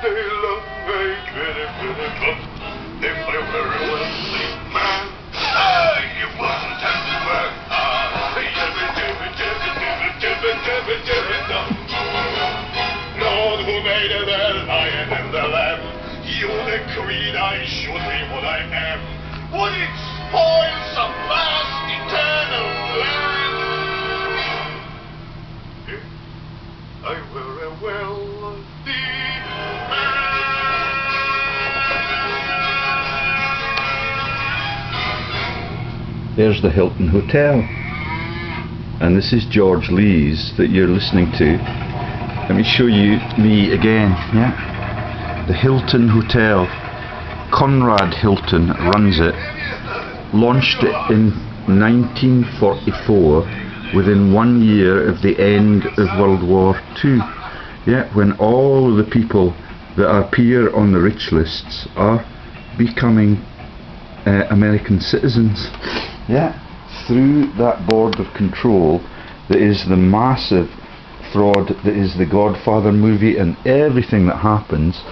they love me, pretty, pretty, but if I were a wealthy man, you wouldn't have to work hard. Lord, who made the lion and the lamb? You the queen, I should be what I am. Would it spoil some vast eternal land? If I were a wealthy man. There's the Hilton Hotel, and this is George Lee's that you're listening to. Let me show you me again. Yeah, the Hilton Hotel. Conrad Hilton runs it. Launched it in 1944, within 1 year of the end of World War II. Yeah, when all the people that appear on the rich lists are becoming American citizens. Yeah, through that board of control that is the massive fraud that is the Godfather movie, and everything that happens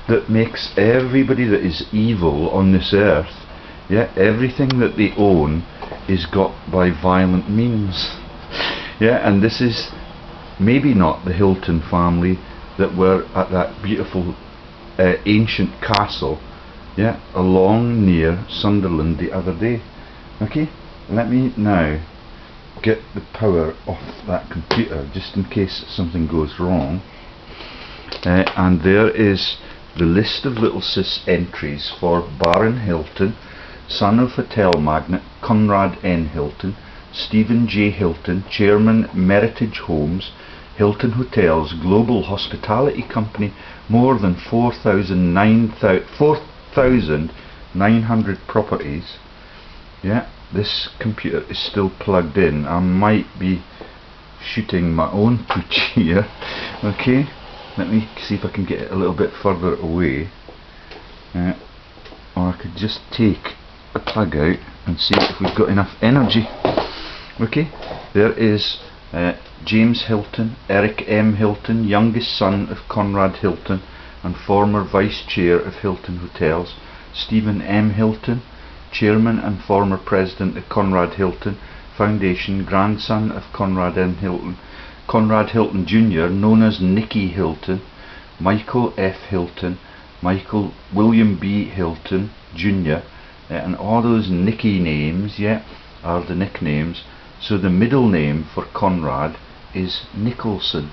that makes everybody that is evil on this earth, yeah, everything that they own is got by violent means. Yeah, and this is maybe not the Hilton family that were at that beautiful ancient castle, yeah, along near Sunderland the other day. Okay, let me now get the power off that computer just in case something goes wrong. And there is the list of little sis entries for Baron Hilton, son of hotel magnate Conrad N. Hilton, Stephen J. Hilton, chairman Meritage Homes, Hilton Hotels Global Hospitality Company, more than 4,900 properties. Yeah, this computer is still plugged in. I might be shooting my own pooch here. Okay, let me see if I can get it a little bit further away, or I could just take the plug out and see if we've got enough energy. Okay, there is James Hilton, Eric M. Hilton, youngest son of Conrad Hilton and former vice chair of Hilton Hotels, Stephen M. Hilton, chairman and former president of Conrad Hilton Foundation, grandson of Conrad N. Hilton, Conrad Hilton Jr., known as Nicky Hilton, Michael F. Hilton, Michael William B. Hilton Jr., and all those Nicky names, yeah, are the nicknames. So the middle name for Conrad is Nicholson.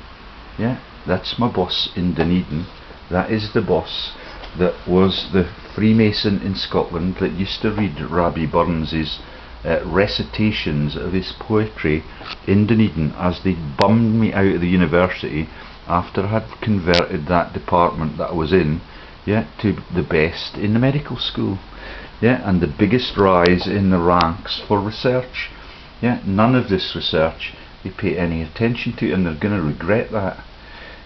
Yeah, that's my boss in Dunedin. That is the boss that was the Freemason in Scotland that used to read Robbie Burns's recitations of his poetry in Dunedin as they bummed me out of the university after I had converted that department that I was in, yeah, to the best in the medical school. Yeah, and the biggest rise in the ranks for research. Yeah, none of this research they pay any attention to, and they're going to regret that.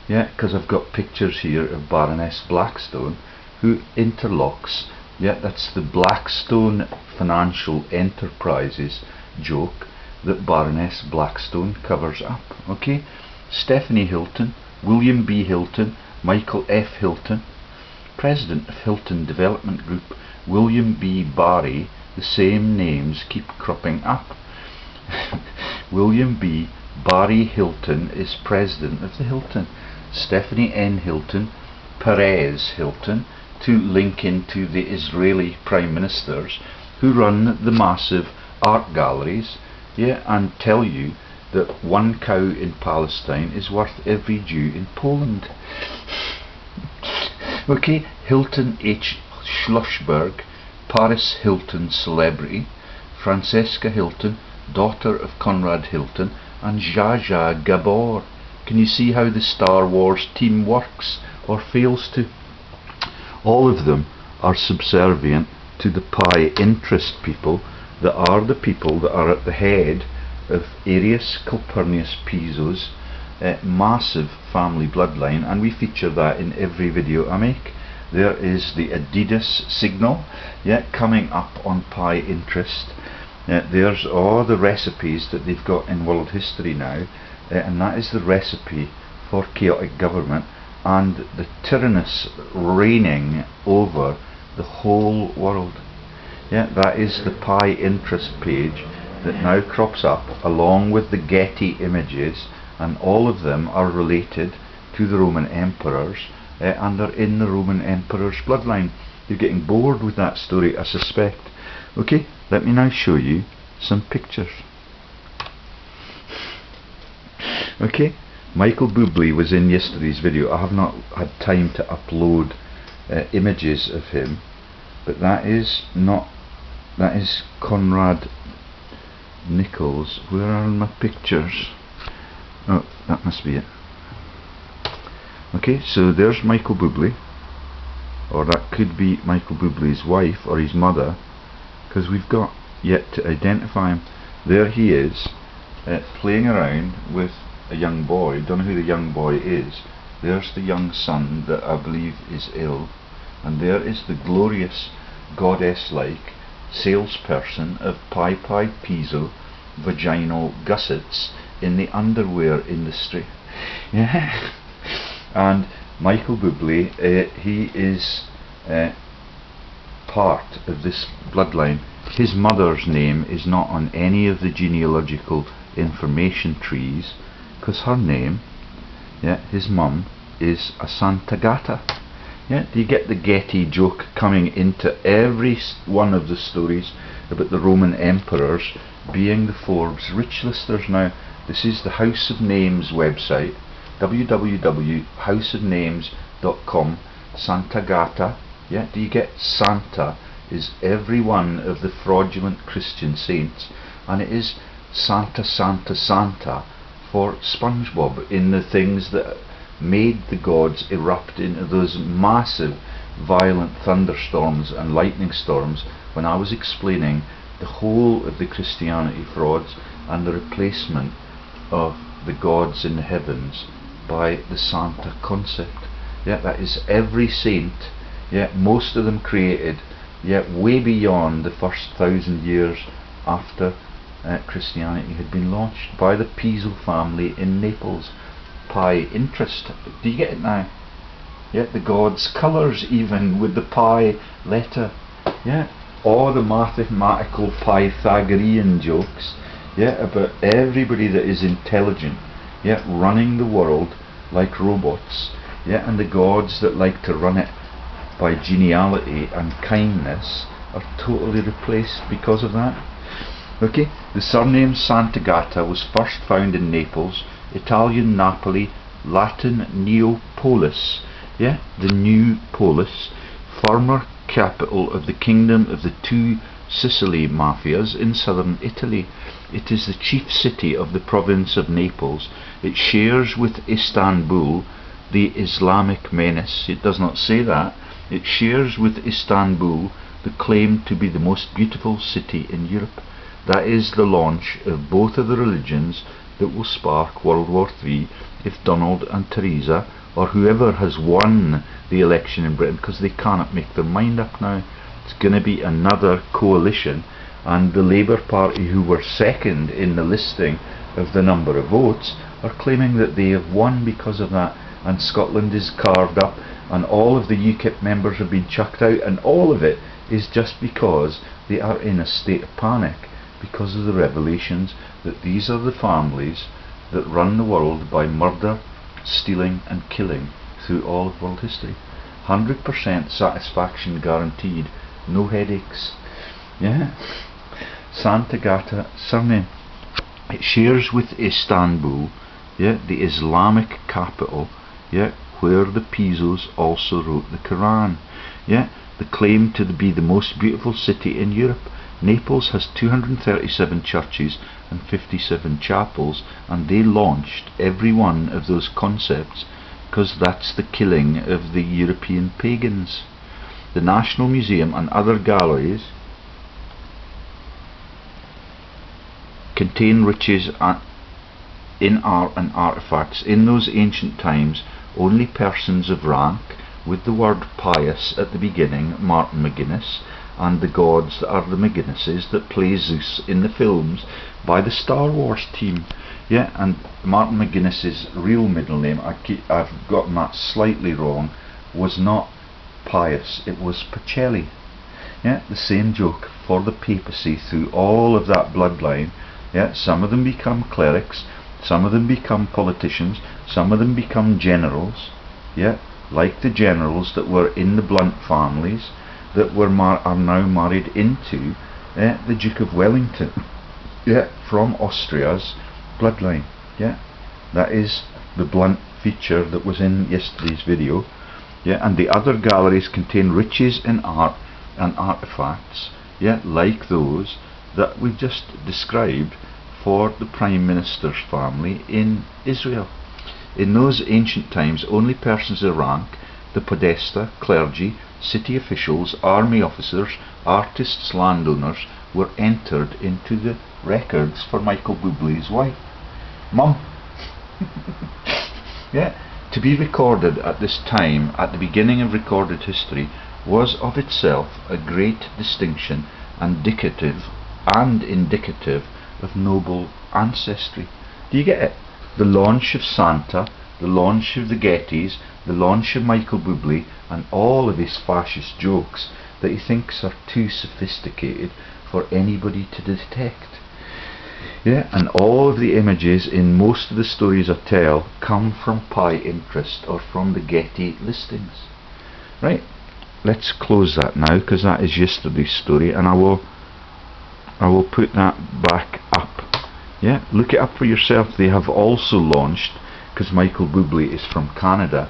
Yeah, because I've got pictures here of Baroness Blackstone, who interlocks. Yeah, that's the Blackstone Financial Enterprises joke that Baroness Blackstone covers up. Okay, Stephanie Hilton, William B. Hilton, Michael F. Hilton, president of Hilton Development Group, William B. Barry. The same names keep cropping up. William B. Barry Hilton is president of the Hilton. Stephanie N. Hilton, Perez Hilton, to link into the Israeli prime ministers who run the massive art galleries, yeah, and tell you that one cow in Palestine is worth every Jew in Poland. Okay, Hilton H. Schlossberg, Paris Hilton celebrity, Francesca Hilton, daughter of Conrad Hilton, and Zsa Zsa Gabor. Can you see how the Star Wars team works, or fails to? All of them are subservient to the pi interest people that are the people that are at the head of Arius Calpurnius Piso's massive family bloodline, and we feature that in every video I make. There is the Adidas signal, yeah, coming up on pi interest. There's all the recipes that they've got in world history now, and that is the recipe for chaotic government. and the tyrannous reigning over the whole world. Yeah, that is the Pi interest page that now crops up along with the Getty images, and all of them are related to the Roman emperors and are in the Roman emperor's bloodline. You're getting bored with that story, I suspect. Okay, let me now show you some pictures. Okay, Michael Bublé was in yesterday's video. I have not had time to upload images of him, but that is Conrad Nichols. Where are my pictures? Oh, that must be it. Okay, so there's Michael Bublé, or that could be Michael Bublé's wife or his mother, because we've got yet to identify him. There he is, playing around with a young boy. Don't know who the young boy is. There's the young son that I believe is ill, and there is the glorious goddess-like salesperson of PISO vaginal gussets in the underwear industry. Yeah. And Michael Bublé, he is part of this bloodline. His mother's name is not on any of the genealogical information trees, because her name, yeah, his mum, is a Sant'Agata. Yeah, do you get the Getty joke coming into every one of the stories about the Roman emperors being the Forbes rich listers? Now, this is the House of Names website, www.houseofnames.com. Sant'Agata. Yeah, do you get Santa is every one of the fraudulent Christian saints, and it is Santa Santa Santa for SpongeBob in the things that made the gods erupt into those massive violent thunderstorms and lightning storms when I was explaining the whole of the Christianity frauds and the replacement of the gods in the heavens by the Santa concept. Yeah, that is every saint, yeah, most of them created, yeah, way beyond the first 1,000 years after Christianity had been launched by the PISO family in Naples. Pi interest, do you get it now? Yeah, the gods' colours even with the pi letter. Yeah, all the mathematical Pythagorean jokes, yeah, about everybody that is intelligent, yeah, running the world like robots, yeah, and the gods that like to run it by geniality and kindness are totally replaced because of that. Okay, the surname Sant'Agata was first found in Naples, Italian Napoli, Latin Neapolis, yeah, the new polis, former capital of the kingdom of the two Sicily mafias in southern Italy. It is the chief city of the province of Naples. It shares with Istanbul, the Islamic menace. It does not say that. It shares with Istanbul the claim to be the most beautiful city in Europe. That is the launch of both of the religions that will spark World War III if Donald and Theresa, or whoever has won the election in Britain, because they cannot make their mind up now. It's going to be another coalition, and the Labour Party, who were second in the listing of the number of votes, are claiming that they have won because of that, and Scotland is carved up, and all of the UKIP members have been chucked out, and all of it is just because they are in a state of panic because of the revelations that these are the families that run the world by murder, stealing and killing through all of world history. 100% satisfaction guaranteed, no headaches. Yeah. Sant'Agata surname. It shares with Istanbul, yeah, the Islamic capital, yeah, where the Pisos also wrote the Quran. Yeah, the claim to be the most beautiful city in Europe. Naples has 237 churches and 57 chapels, and they launched every one of those concepts because that's the killing of the European pagans. The National Museum and other galleries contain riches in art and artifacts. In those ancient times, only persons of rank, with the word pious at the beginning, Martin McGuinness, and the gods that are the McGuinnesses that play Zeus in the films by the Star Wars team. Yeah, and Martin McGuinness's real middle name, I've gotten that slightly wrong, was not Pius, it was Pacelli. Yeah, the same joke for the papacy through all of that bloodline. Yeah, some of them become clerics, some of them become politicians, some of them become generals. Yeah, like the generals that were in the Blunt families that are now married into the Duke of Wellington. Yeah, from Austria's bloodline. Yeah, that is the Blunt feature that was in yesterday's video. Yeah, and the other galleries contain riches in art and artifacts, yeah, like those that we've just described for the Prime Minister's family in Israel. In those ancient times, only persons of rank, the podesta, clergy, city officials, army officers, artists, landowners, were entered into the records for Michael Bublé's wife. Mum. Yeah, to be recorded at this time, at the beginning of recorded history, was of itself a great distinction and indicative of noble ancestry. Do you get it? The launch of Santa, the launch of the Gettys, the launch of Michael Bublé, and all of his fascist jokes that he thinks are too sophisticated for anybody to detect. Yeah, and all of the images in most of the stories I tell come from Pi interest or from the Getty listings. Right, let's close that now, because that is yesterday's story, and I will put that back up. Yeah, look it up for yourself. They have also launched, because Michael Bublé is from Canada,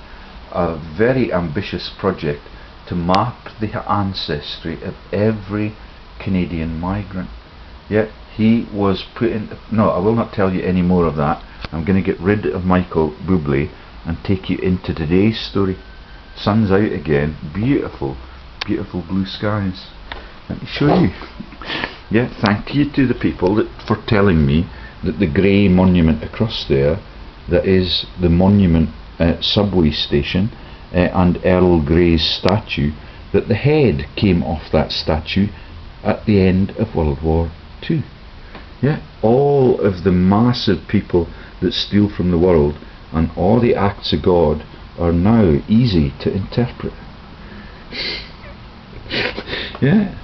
a very ambitious project to map the ancestry of every Canadian migrant. Yeah, he was put in. No, I will not tell you any more of that. I'm going to get rid of Michael Bublé and take you into today's story. Sun's out again, beautiful, beautiful blue skies. Let me show you. Yeah, thank you to the people for telling me that the grey monument across there, that is the monument subway station and Earl Grey's statue, that the head came off that statue at the end of World War II. Yeah, all of the massive people that steal from the world and all the acts of God are now easy to interpret. Yeah,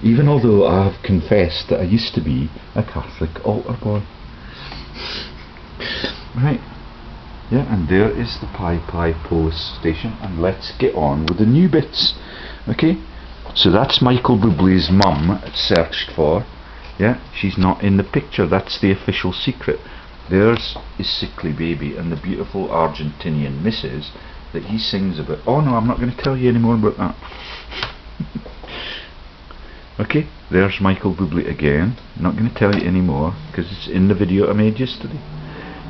even although I have confessed that I used to be a Catholic altar boy. Right, yeah, and there is the Pi Post station, and let's get on with the new bits. Okay, so that's Michael Bublé's mum searched for. Yeah, she's not in the picture, that's the official secret. There's his sickly baby and the beautiful Argentinian missus that he sings about. Oh no, I'm not going to tell you any more about that. Okay, there's Michael Bublé again. I'm not going to tell you any more because it's in the video I made yesterday.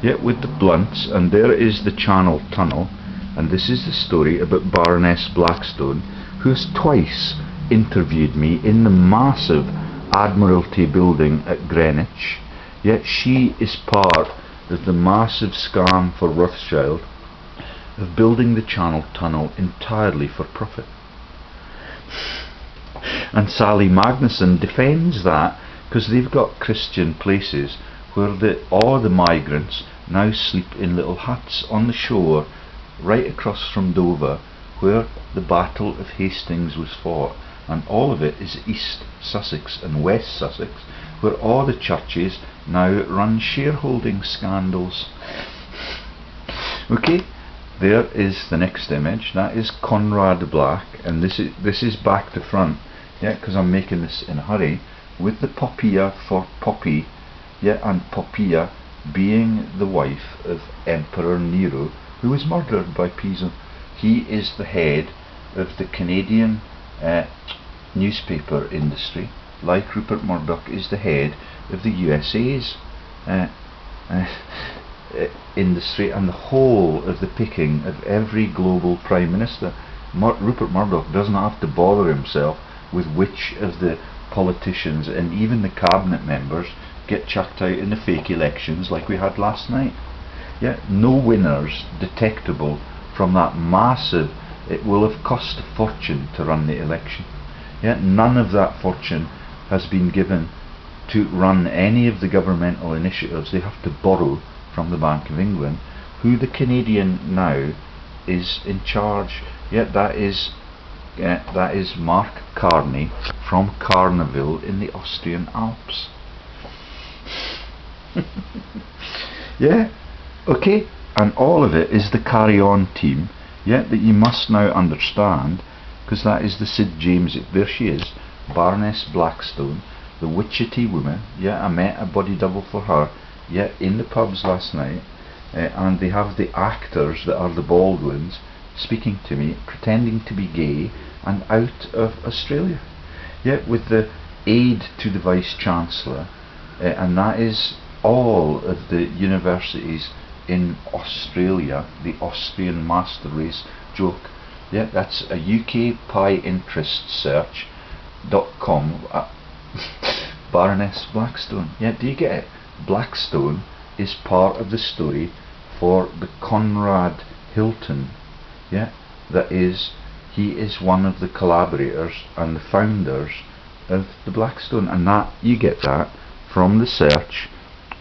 Yeah, with the blunts, and there is the Channel Tunnel, and this is the story about Baroness Blackstone, who has twice interviewed me in the massive Admiralty building at Greenwich. Yet she is part of the massive scam for Rothschild of building the Channel Tunnel entirely for profit. And Sally Magnuson defends that because they've got Christian places where all the migrants now sleep in little huts on the shore right across from Dover, where the Battle of Hastings was fought, and all of it is East Sussex and West Sussex, where all the churches now run shareholding scandals. Okay, there is the next image. That is Conrad Black, and this is back to front. Yeah, because I'm making this in a hurry, with the Poppaea for Poppy. Yeah, and Poppaea being the wife of Emperor Nero, who was murdered by PISO. He is the head of the Canadian newspaper industry, like Rupert Murdoch is the head of the USA's industry, and the whole of the picking of every global prime minister. Rupert Murdoch doesn't have to bother himself with which of the politicians and even the cabinet members get chucked out in the fake elections like we had last night. Yeah, no winners detectable from that massive. It will have cost a fortune to run the election. Yeah, none of that fortune has been given to run any of the governmental initiatives, they have to borrow from the Bank of England, who the Canadian now is in charge. Yet that is Mark Carney from Carneville in the Austrian Alps. Yeah, okay, and all of it is the Carry On team, yet that you must now understand, because that is the Sid James, there she is, Baroness Blackstone, the witchetty woman. Yeah, I met a body double for her, yeah, in the pubs last night, and they have the actors that are the Baldwins speaking to me, pretending to be gay, and out of Australia, yeah, with the aid to the Vice-Chancellor, and that is all of the universities in Australia, the Austrian master race joke. Yeah, that's a UK pie interest search.com. Baroness Blackstone. Yeah, do you get it? Blackstone is part of the story for the Conrad Hilton. Yeah, that is, he is one of the collaborators and the founders of the Blackstone, and that you get that from the search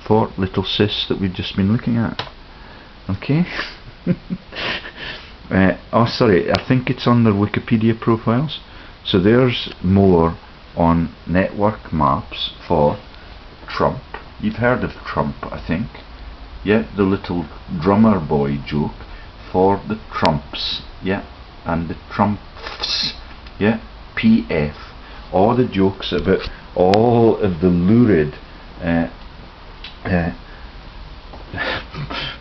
for little sis that we've just been looking at. Okay. Oh sorry, I think it's on their Wikipedia profiles. So there's more on network maps for Trump. You've heard of Trump, I think. Yeah, the little drummer boy joke for the Trumps. Yeah, and the Trumps. Yeah, PF. All the jokes about all of the lurid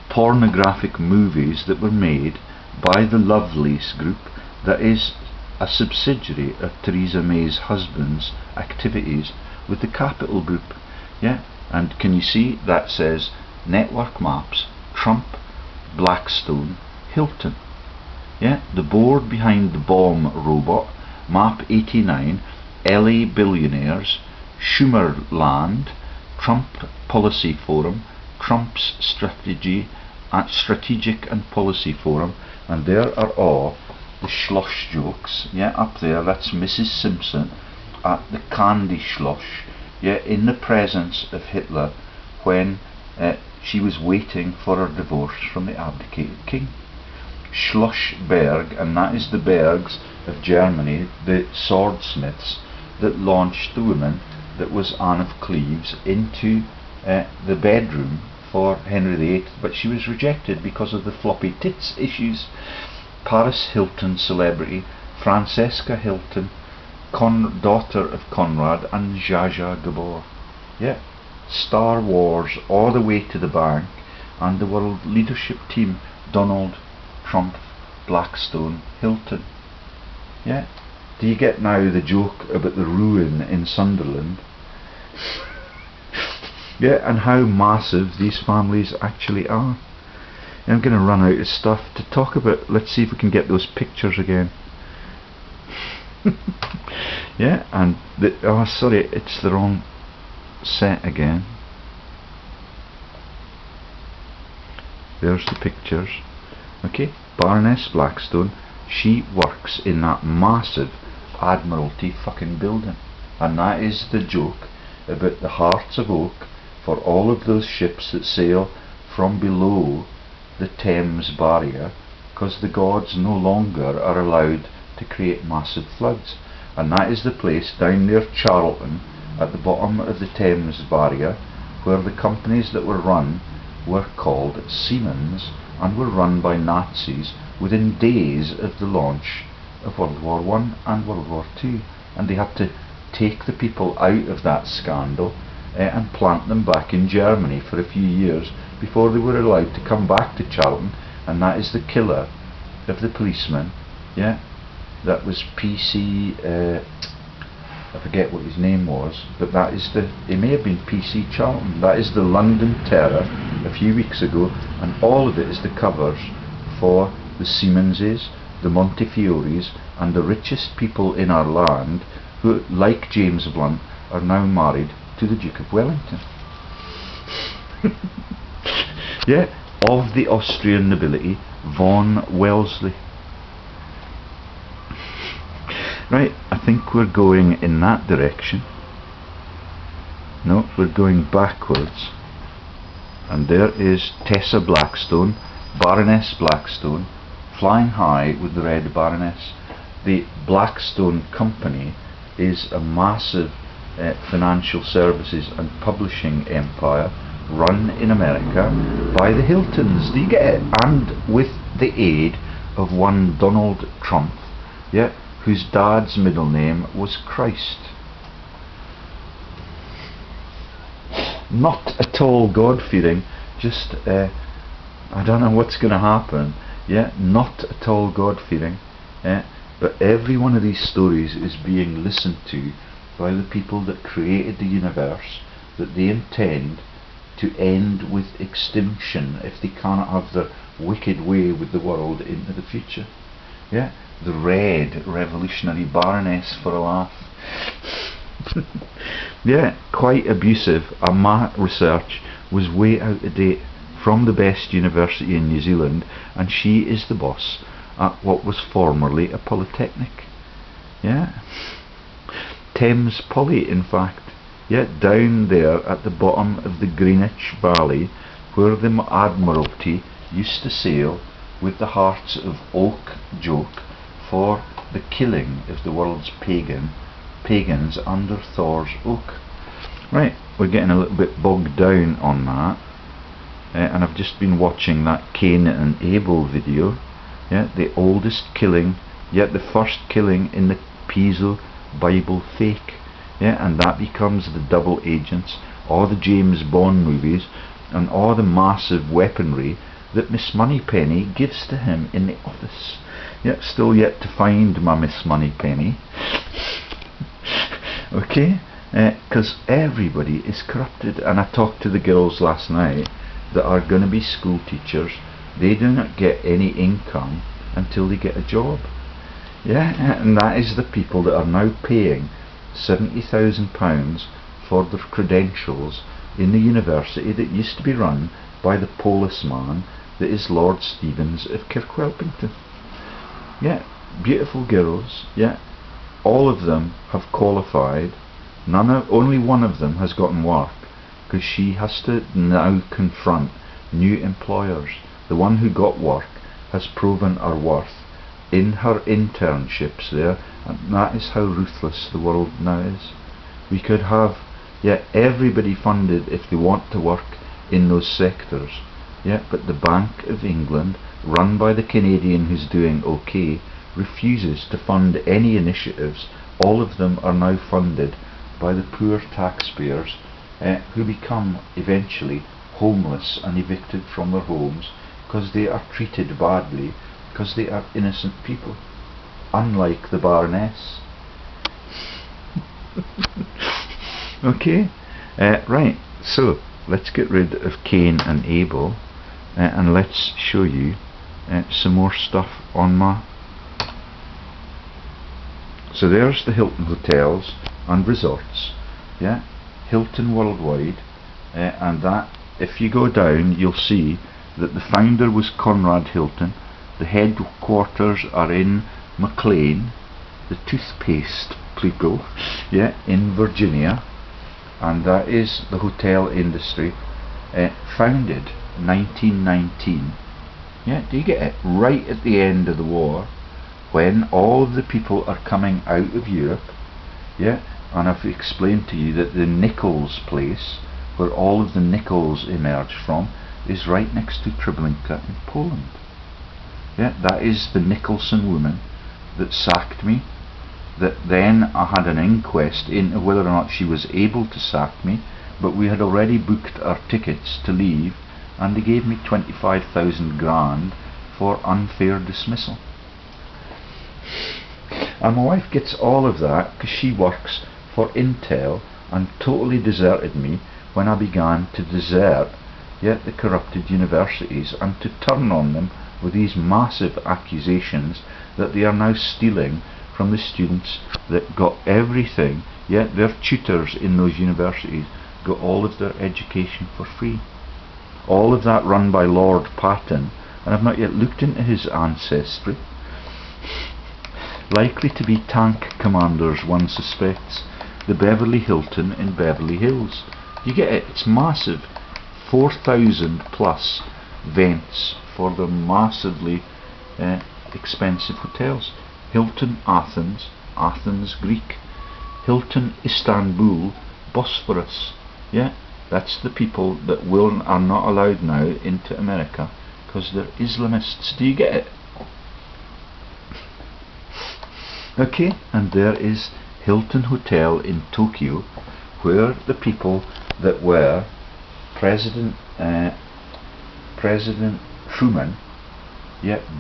pornographic movies that were made by the Lovelace Group, that is a subsidiary of Theresa May's husband's activities with the Capital Group. Yeah, and can you see that says network maps, Trump, Blackstone, Hilton. Yeah, the board behind the bomb robot, Map 89, LA billionaires, Schumerland, Trump Policy Forum, Trump's Strategic and Policy Forum, and there are all the schloss jokes. Yeah, up there, that's Mrs. Simpson at the candy schloss, yeah, in the presence of Hitler when she was waiting for her divorce from the abdicated king. Schlossberg, and that is the Bergs of Germany, the swordsmiths that launched the woman that was Anne of Cleves into the bedroom for Henry VIII, but she was rejected because of the floppy tits issues. Paris Hilton celebrity, Francesca Hilton, daughter of Conrad, and Zsa Zsa Gabor. Yeah, Star Wars all the way to the bank, and the world leadership team, Donald Trump, Blackstone, Hilton. Yeah, do you get now the joke about the ruin in Sunderland? Yeah, and how massive these families actually are. I'm going to run out of stuff to talk about. Let's see if we can get those pictures again. Yeah, and oh sorry, it's the wrong set again. There's the pictures. Okay, Baroness Blackstone, she works in that massive Admiralty fucking building, and that is the joke about the Hearts of Oak for all of those ships that sail from below the Thames barrier, because the gods no longer are allowed to create massive floods, and that is the place down near Charlton at the bottom of the Thames barrier where the companies that were run were called Siemens and were run by Nazis within days of the launch of World War I and World War II, and they had to take the people out of that scandal and plant them back in Germany for a few years before they were allowed to come back to Charlton. And that is the killer of the policeman. Yeah, that was PC, I forget what his name was, but that is it may have been PC Charlton. That is the London Terror a few weeks ago, and all of it is the covers for the Siemenses, the Montefiore's, and the richest people in our land who, like James Blunt, are now married to the Duke of Wellington. Yeah, of the Austrian nobility, von Wellesley. Right, I think we're going in that direction. No, we're going backwards. And there is Tessa Blackstone, Baroness Blackstone, flying high with the Red Baroness. The Blackstone Company is a massive financial services and publishing empire run in America by the Hiltons. Do you get it? And with the aid of one Donald Trump, yeah, whose dad's middle name was Christ. Not at all God-fearing, just I don't know what's going to happen, yeah, not at all God-fearing, but every one of these stories is being listened to by the people that created the universe, that they intend to end with extinction if they cannot have their wicked way with the world into the future. Yeah, the Red Revolutionary Baroness for a laugh. Yeah, quite abusive. My research was way out of date, from the best university in New Zealand, and she is the boss at what was formerly a polytechnic. Yeah, Thames Poly, in fact. Yeah, down there at the bottom of the Greenwich Valley, where the Admiralty used to sail with the Hearts of Oak joke for the killing of the world's pagans under Thor's oak. Right, we're getting a little bit bogged down on that, and I've just been watching that Cain and Abel video. Yeah, the oldest killing, yet the first killing in the PISO Bible fake. Yeah, and that becomes the double agents, all the James Bond movies, and all the massive weaponry that Miss Moneypenny gives to him in the office. Yeah, still yet to find my Miss Moneypenny. Okay, because everybody is corrupted. And I talked to the girls last night that are going to be school teachers. They do not get any income until they get a job. Yeah, and that is the people that are now paying £70,000 for their credentials in the university that used to be run by the policeman that is Lord Stevens of Kirkwelpington. Yeah, beautiful girls. Yeah, all of them have qualified. Only one of them has gotten work, because she has to now confront new employers. The one who got work has proven her worth in her internships there, and that is how ruthless the world now is. We could have, yeah, everybody funded if they want to work in those sectors, yeah, but the Bank of England, run by the Canadian who's doing okay, refuses to fund any initiatives. All of them are now funded by the poor taxpayers, who become eventually homeless and evicted from their homes because they are treated badly, because they are innocent people, unlike the Baroness. Okay, right, so let's get rid of Cain and Abel, and let's show you some more stuff on my... So there's the Hilton hotels and resorts, yeah, Hilton Worldwide, and that, if you go down, you'll see that the founder was Conrad Hilton. The headquarters are in McLean, the toothpaste people, yeah, in Virginia, and that is the hotel industry, founded 1919. Yeah, do you get it? Right at the end of the war, when all of the people are coming out of Europe, yeah, and I've explained to you that the Nichols place, where all of the Nichols emerge from, is right next to Treblinka in Poland. Yeah, that is the Nicholson woman that sacked me, that then I had an inquest into whether or not she was able to sack me, but we had already booked our tickets to leave, and they gave me 25,000 grand for unfair dismissal. And my wife gets all of that because she works for Intel and totally deserted me when I began to desert, yet the corrupted universities, and to turn on them with these massive accusations that they are now stealing from the students that got everything, yet their tutors in those universities got all of their education for free. All of that run by Lord Patton, and I've not yet looked into his ancestry. Likely to be tank commanders, one suspects. the Beverly Hilton in Beverly Hills. You get it? It's massive. 4,000 plus vents for the massively expensive hotels. Hilton Athens, Athens Greek. Hilton Istanbul, Bosphorus. Yeah, that's the people that are not allowed now into America because they're Islamists. Do you get it? Okay, and there is Hilton Hotel in Tokyo, where the people that were President Truman,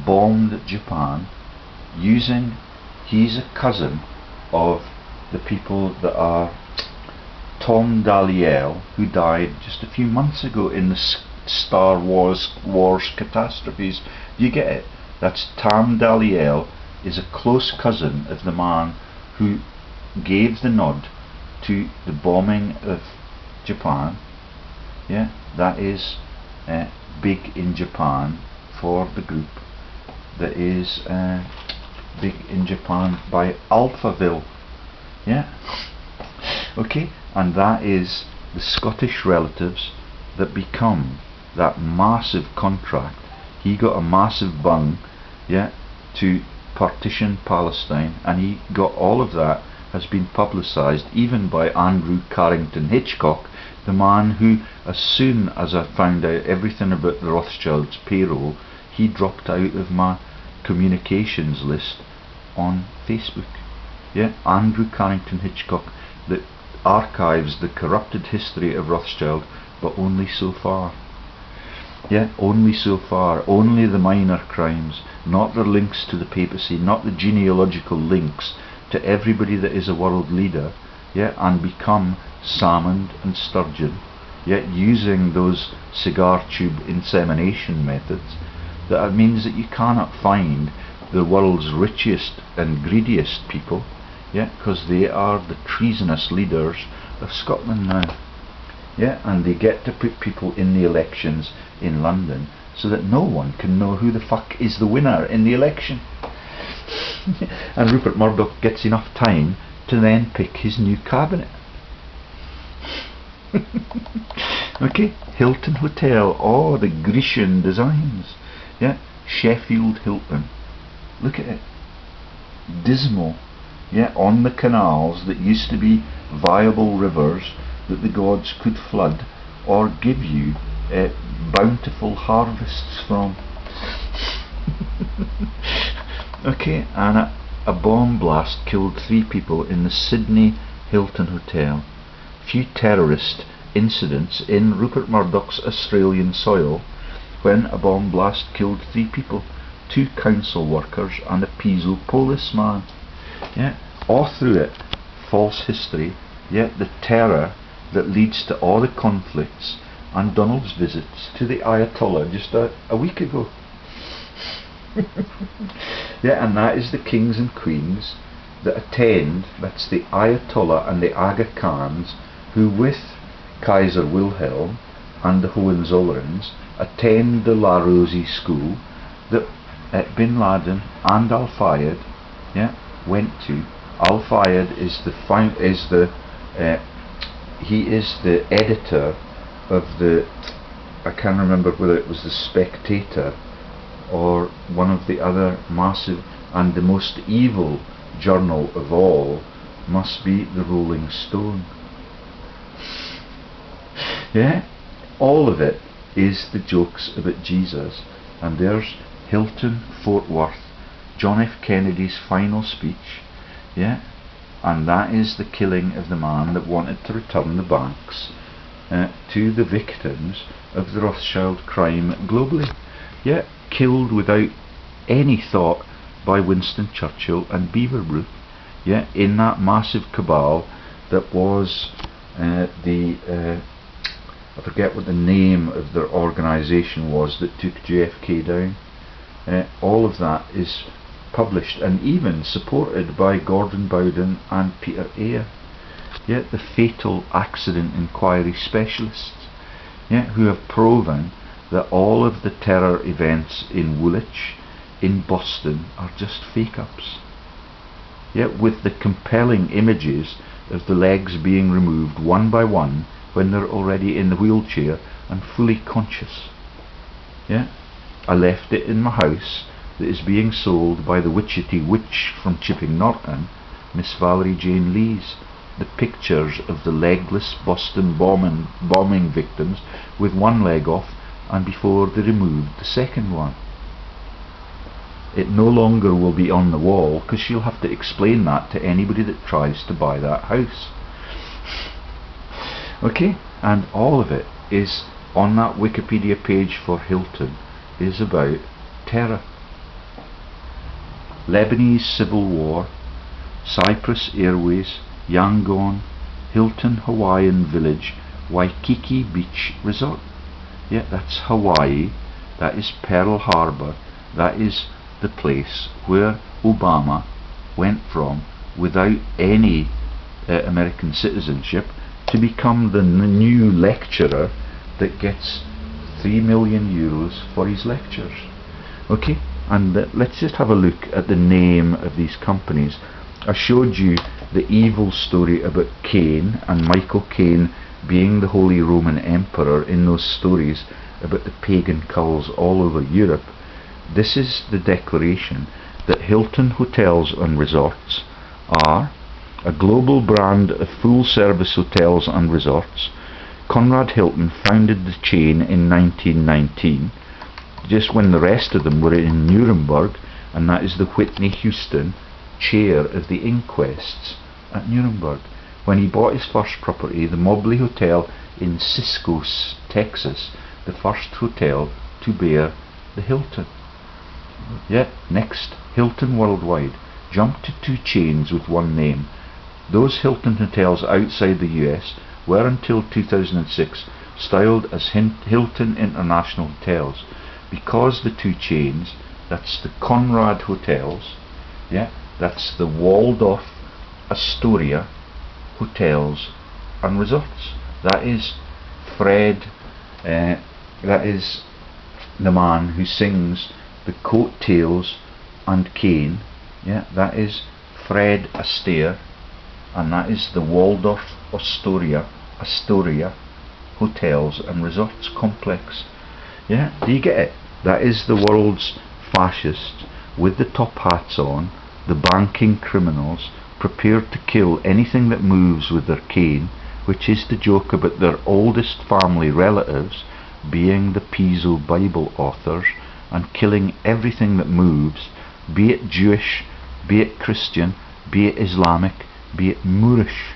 bombed Japan using, he's a cousin of the people that are Tom Dalyell, who died just a few months ago in the Star Wars catastrophes. You get it? That's Tom Dalyell is a close cousin of the man who gave the nod to the bombing of Japan. Yeah, that is big in Japan for the group that is big in Japan by Alphaville. Yeah, okay, and that is the Scottish relatives that become that massive contract. He got a massive bung, to partition Palestine, and he got all of that has been publicised even by Andrew Carrington Hitchcock, the man who, as soon as I found out everything about the Rothschilds' payroll, he dropped out of my communications list on Facebook. Yeah, Andrew Carrington Hitchcock, that archives the corrupted history of Rothschild, but only so far. Yeah, only so far, only the minor crimes, not the links to the papacy, not the genealogical links to everybody that is a world leader, and become Salmond and Sturgeon, using those cigar tube insemination methods. That means that you cannot find the world's richest and greediest people, because they are the treasonous leaders of Scotland now. And they get to put people in the elections in London so that no one can know who the fuck is the winner in the election. And Rupert Murdoch gets enough time to then pick his new cabinet. Okay, Hilton Hotel, oh, the Grecian designs. Sheffield Hilton, look at it, dismal. On the canals that used to be viable rivers that the gods could flood or give you bountiful harvests from. Okay, and a bomb blast killed 3 people in the Sydney Hilton Hotel. Few terrorist incidents in Rupert Murdoch's Australian soil when a bomb blast killed 3 people, 2 council workers and a PISO policeman. All through it, false history, the terror that leads to all the conflicts, and Donald's visits to the Ayatollah just a week ago. And that is the kings and queens that attend, that's the Ayatollah and the Aga Khans, who with Kaiser Wilhelm and the Hohenzollerns attend the La Rosie school that Bin Laden and Al-Fayed went to. Al-Fayed is he is the editor of the, I can't remember whether it was the Spectator or one of the other massive, and the most evil journal of all must be the Rolling Stone. All of it is the jokes about Jesus. And there's Hilton Fort Worth, John F. Kennedy's final speech, and that is the killing of the man that wanted to return the banks to the victims of the Rothschild crime globally. Killed without any thought by Winston Churchill and Beaverbrook, in that massive cabal that was I forget what the name of their organisation was that took JFK down. All of that is published and even supported by Gordon Bowden and Peter Eyre, the fatal accident inquiry specialists, who have proven that all of the terror events in Woolwich, in Boston, are just fake-ups. yet with the compelling images of the legs being removed one by one when they're already in the wheelchair and fully conscious. Yeah, I left it in my house that is being sold by the witchetty witch from Chipping Norton, Miss Valerie Jane Lees, the pictures of the legless Boston bombing victims with one leg off and before they removed the second one. It no longer will be on the wall because she'll have to explain that to anybody that tries to buy that house. Okay, and all of it is on that Wikipedia page for Hilton is about terror. Lebanese Civil War, Cyprus Airways, Yangon, Hilton Hawaiian Village, Waikiki Beach Resort. Yeah, that's Hawaii, that is Pearl Harbor, that is the place where Obama went from without any American citizenship to become the new lecturer that gets €3 million for his lectures. Okay, and let's just have a look at the name of these companies. I showed you the evil story about Cain and Michael Caine being the Holy Roman Emperor in those stories about the pagan cults all over Europe. This is the declaration that Hilton Hotels and Resorts are a global brand of full-service hotels and resorts. Conrad Hilton founded the chain in 1919, just when the rest of them were in Nuremberg, and that is the Whitney Houston chair of the inquests at Nuremberg. When he bought his first property, the Mobley Hotel in Cisco, Texas, the first hotel to bear the Hilton. Yeah, next, Hilton Worldwide jumped to two chains with one name. Those Hilton hotels outside the US were until 2006 styled as Hilton International Hotels, because the two chains, that's the Conrad Hotels, yeah, that's the Waldorf Astoria Hotels and Resorts. That is Fred, that is the man who sings the Coattails and Cain, yeah, that is Fred Astaire, and that is the Waldorf Astoria Hotels and Resorts Complex. Yeah, do you get it? That is the world's fascists with the top hats on, the banking criminals prepared to kill anything that moves with their cane, which is the joke about their oldest family relatives being the PISO Bible authors, and killing everything that moves, be it Jewish, be it Christian, be it Islamic, be it Moorish.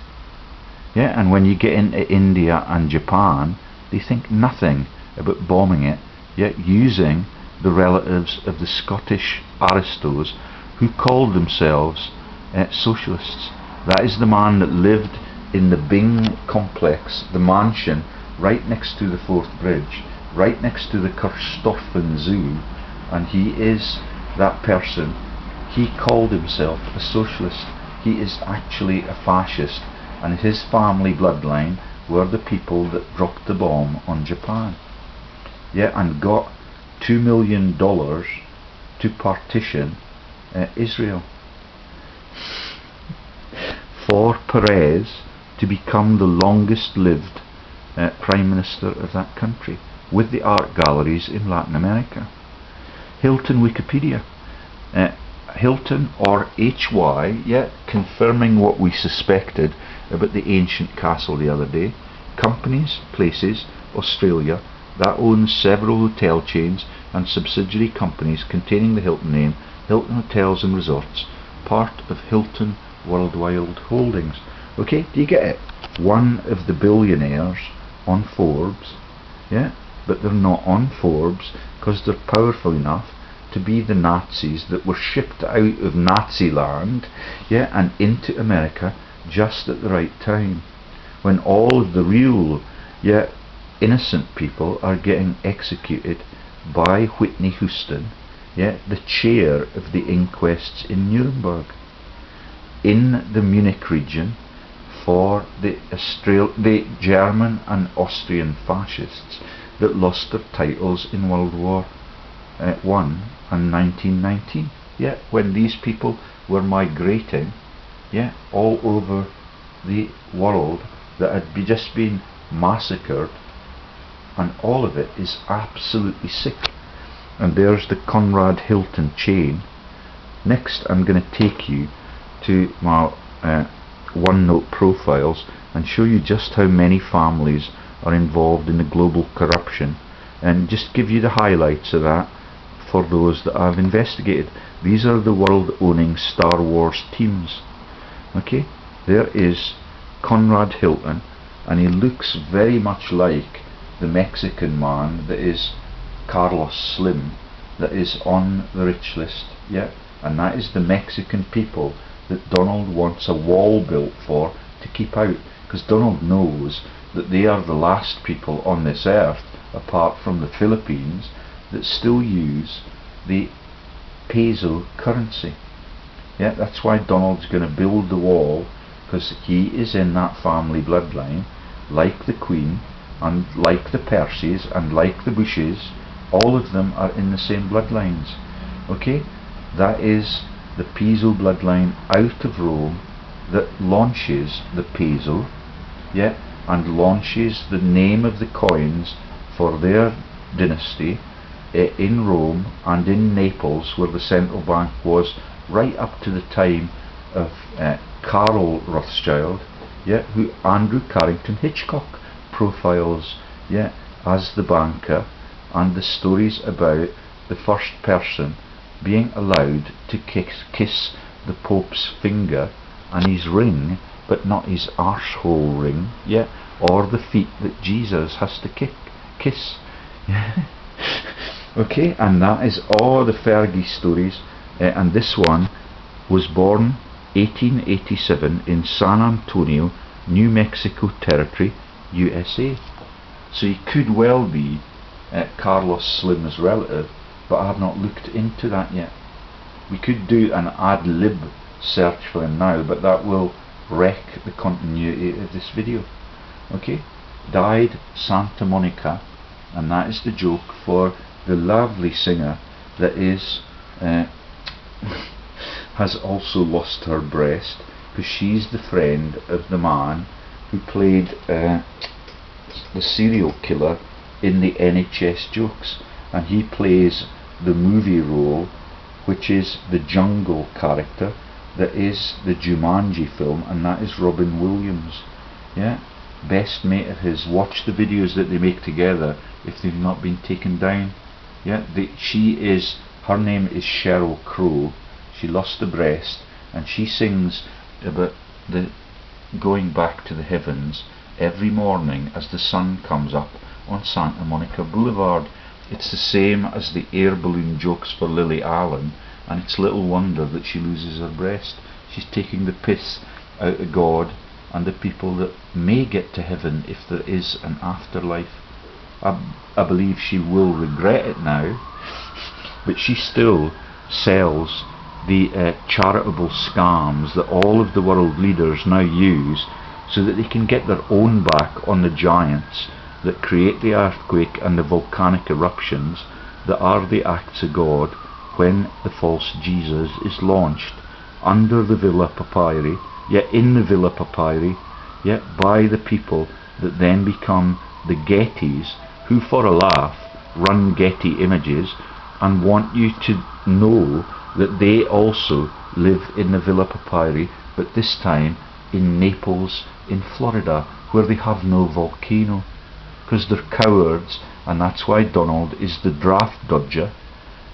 Yeah, and when you get into India and Japan, they think nothing about bombing it, yet using the relatives of the Scottish aristos who called themselves socialists. That is the man that lived in the Bing complex, the mansion right next to the Forth Bridge, right next to the Kirchstoffen Zoo, and he is that person. He called himself a socialist. He is actually a fascist, and his family bloodline were the people that dropped the bomb on Japan. Yeah, and got $2 million to partition Israel for Perez to become the longest lived Prime Minister of that country, with the art galleries in Latin America. Hilton Wikipedia. Hilton, or HY, yeah, confirming what we suspected about the ancient castle the other day. Companies, places, Australia, that owns several hotel chains and subsidiary companies containing the Hilton name, Hilton Hotels and Resorts, part of Hilton Worldwide Holdings. Okay, do you get it? One of the billionaires on Forbes, yeah, but they're not on Forbes because they're powerful enough to be the Nazis that were shipped out of Nazi land, yeah, and into America just at the right time, when all of the real, yeah, innocent people are getting executed by Whitney Houston, yeah, the chair of the inquests in Nuremberg, in the Munich region, for the German and Austrian fascists that lost their titles in World War I and 1919. Yeah, when these people were migrating yeah, all over the world that had just been massacred, and all of it is absolutely sick. And there's the Conrad Hilton chain. Next I'm going to take you to my OneNote profiles and show you just how many families are involved in the global corruption, and just give you the highlights of that for those that I've investigated. These are the world owning Star Wars teams. Okay, there is Conrad Hilton, and he looks very much like the Mexican man that is Carlos Slim, that is on the rich list. Yeah, and that is the Mexican people that Donald wants a wall built for to keep out, because Donald knows that they are the last people on this earth, apart from the Philippines, that still use the PISO currency. Yeah, that's why Donald's going to build the wall, because he is in that family bloodline, like the Queen and like the Perez and like the Bushes. All of them are in the same bloodlines. Okay, that is the PISO bloodline out of Rome that launches the PISO, yeah, and launches the name of the coins for their dynasty in Rome and in Naples, where the central bank was, right up to the time of Carol Rothschild, yeah, who Andrew Carrington Hitchcock profiles, yeah, as the banker, and the stories about the first person being allowed to kiss the Pope's finger and his ring, but not his arsehole ring, yeah, or the feet that Jesus has to kiss. Okay, and that is all the Fergie stories, and this one was born 1887 in San Antonio, New Mexico Territory, USA. So he could well be Carlos Slim's relative, but I have not looked into that yet. We could do an ad lib search for him now, but that will wreck the continuity of this video. Okay, died Santa Monica, and that is the joke for the lovely singer that is has also lost her breast, because she's the friend of the man who played the serial killer in the NHS jokes, and he plays the movie role, which is the jungle character that is the Jumanji film, and that is Robin Williams. Yeah, best mate of his. Watch the videos that they make together if they've not been taken down. Yeah, her name is Sheryl Crow. She lost the breast, and she sings about the going back to the heavens every morning as the sun comes up on Santa Monica Boulevard. It's the same as the air balloon jokes for Lily Allen, and it's little wonder that she loses her breast. She's taking the piss out of God and the people that may get to heaven if there is an afterlife. I believe she will regret it now, but she still sells the charitable scams that all of the world leaders now use, so that they can get their own back on the giants that create the earthquake and the volcanic eruptions that are the acts of God when the false Jesus is launched under the Villa Papyri, yet in the Villa Papyri, yet by the people that then become the Gettys, who for a laugh run Getty Images and want you to know that they also live in the Villa Papyri, but this time in Naples in Florida, where they have no volcano, because they're cowards, and that's why Donald is the draft dodger,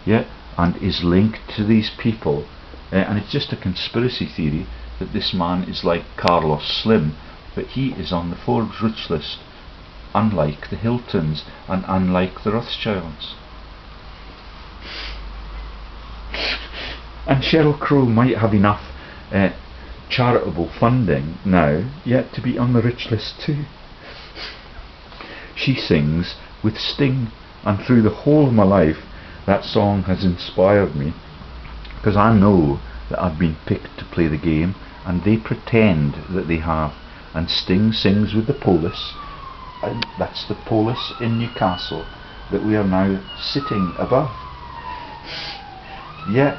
yeah, and is linked to these people. And it's just a conspiracy theory that this man is like Carlos Slim, but he is on the Forbes rich list, unlike the Hiltons and unlike the Rothschilds. And Sheryl Crow might have enough charitable funding now yet to be on the rich list too. She sings with Sting, and through the whole of my life that song has inspired me, because I know that I've been picked to play the game, and they pretend that they have. And Sting sings with the Polis, and that's the Polis in Newcastle that we are now sitting above. Yet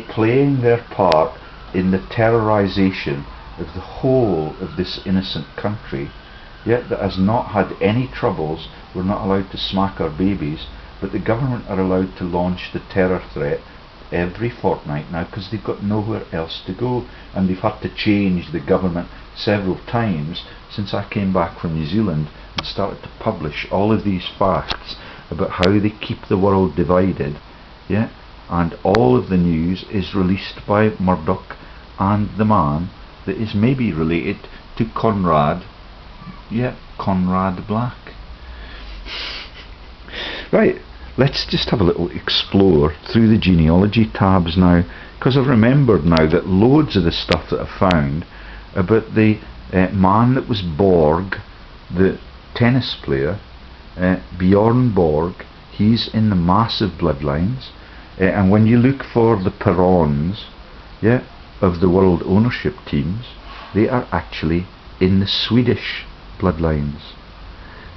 playing their part in the terrorisation of the whole of this innocent country, yet that has not had any troubles. We're not allowed to smack our babies, but the government are allowed to launch the terror threat every fortnight now because they've got nowhere else to go, and they've had to change the government several times since I came back from New Zealand and started to publish all of these facts about how they keep the world divided, yeah, and all of the news is released by Murdoch and the man that is maybe related to Conrad, yeah, Conrad Black. Right, let's just have a little explore through the genealogy tabs now, because I've remembered now that loads of the stuff that I found about the man that was Borg, the tennis player, Bjorn Borg, he's in the massive bloodlines, and when you look for the Perons, yeah, of the world ownership teams, they are actually in the Swedish bloodlines.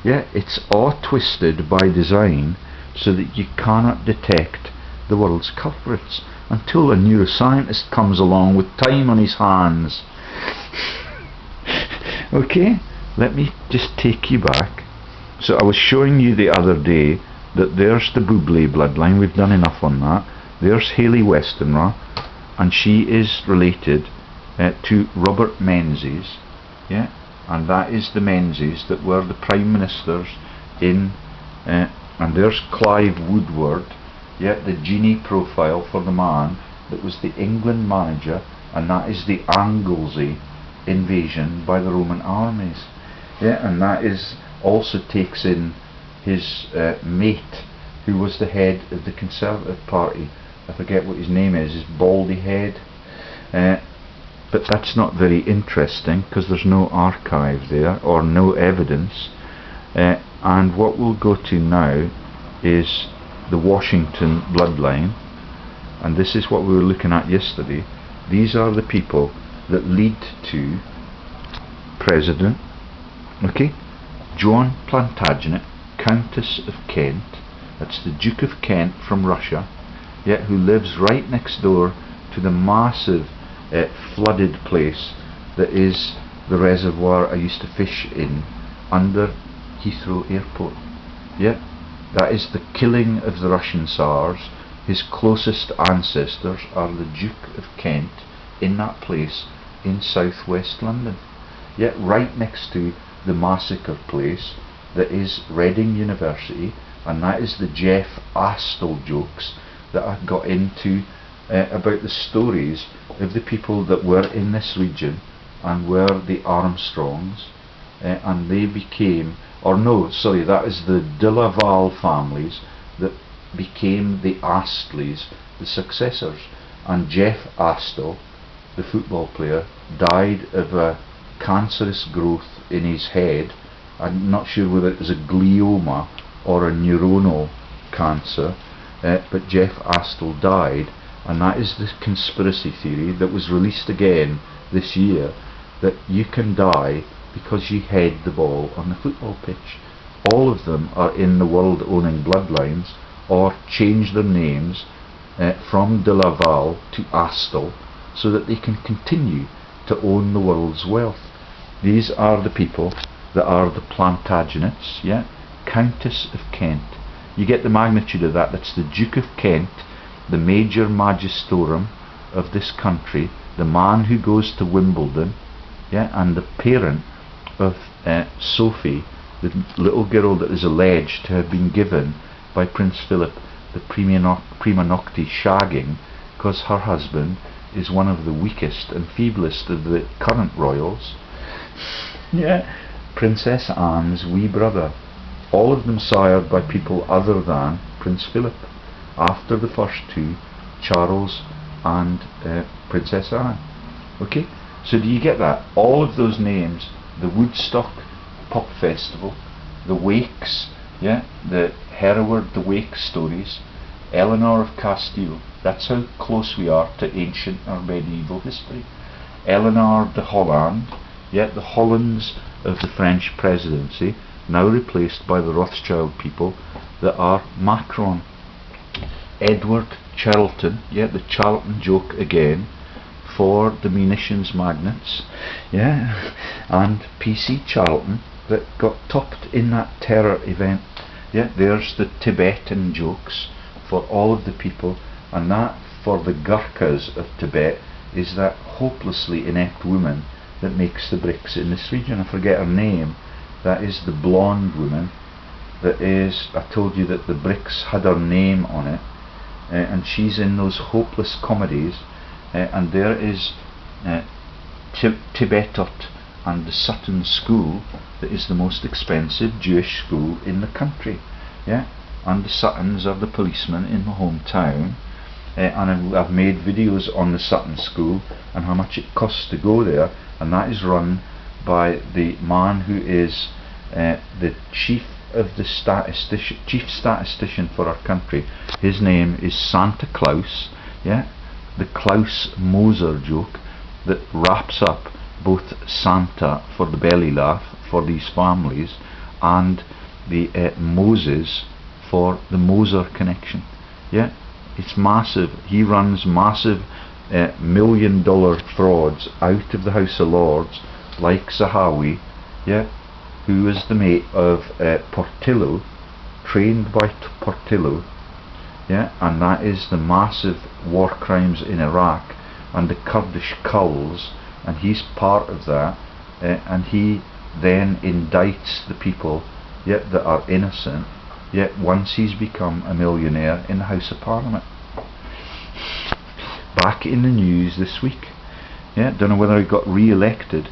Yeah, it's all twisted by design so that you cannot detect the world's culprits until a neuroscientist comes along with time on his hands. Okay, let me just take you back. So I was showing you the other day that there's the Buble bloodline, we've done enough on that. There's Hayley Westenra, and she is related to Robert Menzies, yeah, and that is the Menzies that were the Prime Ministers in, and there's Clive Woodward, yeah, the genie profile for the man that was the England manager, and that is the Anglesey invasion by the Roman armies, yeah, and that is also takes in his mate who was the head of the Conservative Party. I forget what his name is Baldy Head, but that's not very interesting because there's no archive there or no evidence, and what we'll go to now is the Washington bloodline, and this is what we were looking at yesterday. These are the people that lead to President, okay, Joan Plantagenet, Countess of Kent, that's the Duke of Kent from Russia, yeah, who lives right next door to the massive flooded place that is the reservoir I used to fish in under Heathrow Airport. Yeah, that is the killing of the Russian Tsars. His closest ancestors are the Duke of Kent in that place in southwest London. Yeah, right next to the massacre place that is Reading University, and that is the Jeff Astle jokes that I got into about the stories of the people that were in this region and were the Armstrongs, and they became, or no, sorry, that is the de Laval families that became the Astleys, the successors, and Jeff Astle, the football player, died of a cancerous growth in his head. I'm not sure whether it was a glioma or a neuronal cancer, but Jeff Astle died, and that is the conspiracy theory that was released again this year, that you can die because you head the ball on the football pitch. All of them are in the world owning bloodlines or change their names from de Laval to Astle so that they can continue to own the world's wealth. These are the people that are the Plantagenets, yeah, Countess of Kent. You get the magnitude of that. That's the Duke of Kent, the major magistorium of this country, the man who goes to Wimbledon, yeah, and the parent of Sophie, the little girl that is alleged to have been given by Prince Philip the prima nocte shagging because her husband is one of the weakest and feeblest of the current royals. Yeah, Princess Anne's wee brother. All of them sired by people other than Prince Philip, after the first two, Charles and Princess Anne. Okay, so do you get that? All of those names, the Woodstock Pop Festival, the Wakes, yeah, the Hereward the Wake stories, Eleanor of Castile, that's how close we are to ancient or medieval history. Eleanor de Holland, yeah, the Hollands of the French presidency, now replaced by the Rothschild people that are Macron. Edward Charlton, yeah, the Charlton joke again, for the munitions magnates, yeah, and PC Charlton that got topped in that terror event. Yeah, there's the Tibetan jokes for all of the people, and that for the Gurkhas of Tibet is that hopelessly inept woman that makes the bricks in this region. I forget her name. That is the blonde woman. That is, I told you that the bricks had her name on it, and she's in those hopeless comedies, and there is Tibetot and the Sutton School, that is the most expensive Jewish school in the country, yeah, and the Suttons are the policemen in the hometown, and I've made videos on the Sutton School and how much it costs to go there, and that is run by the man who is the chief statistician for our country. His name is Santa Claus, yeah, the Klaus Moser joke that wraps up both Santa for the belly laugh for these families and the Moses for the Moser connection. Yeah, it's massive. He runs massive $1 million frauds out of the House of Lords, like Zahawi, yeah, who is the mate of Portillo, trained by Portillo, yeah, and that is the massive war crimes in Iraq and the Kurdish cults, and he's part of that, and he then indicts the people, yet that are innocent, yet once he's become a millionaire in the House of Parliament. Back in the news this week, yeah, don't know whether he got re-elected.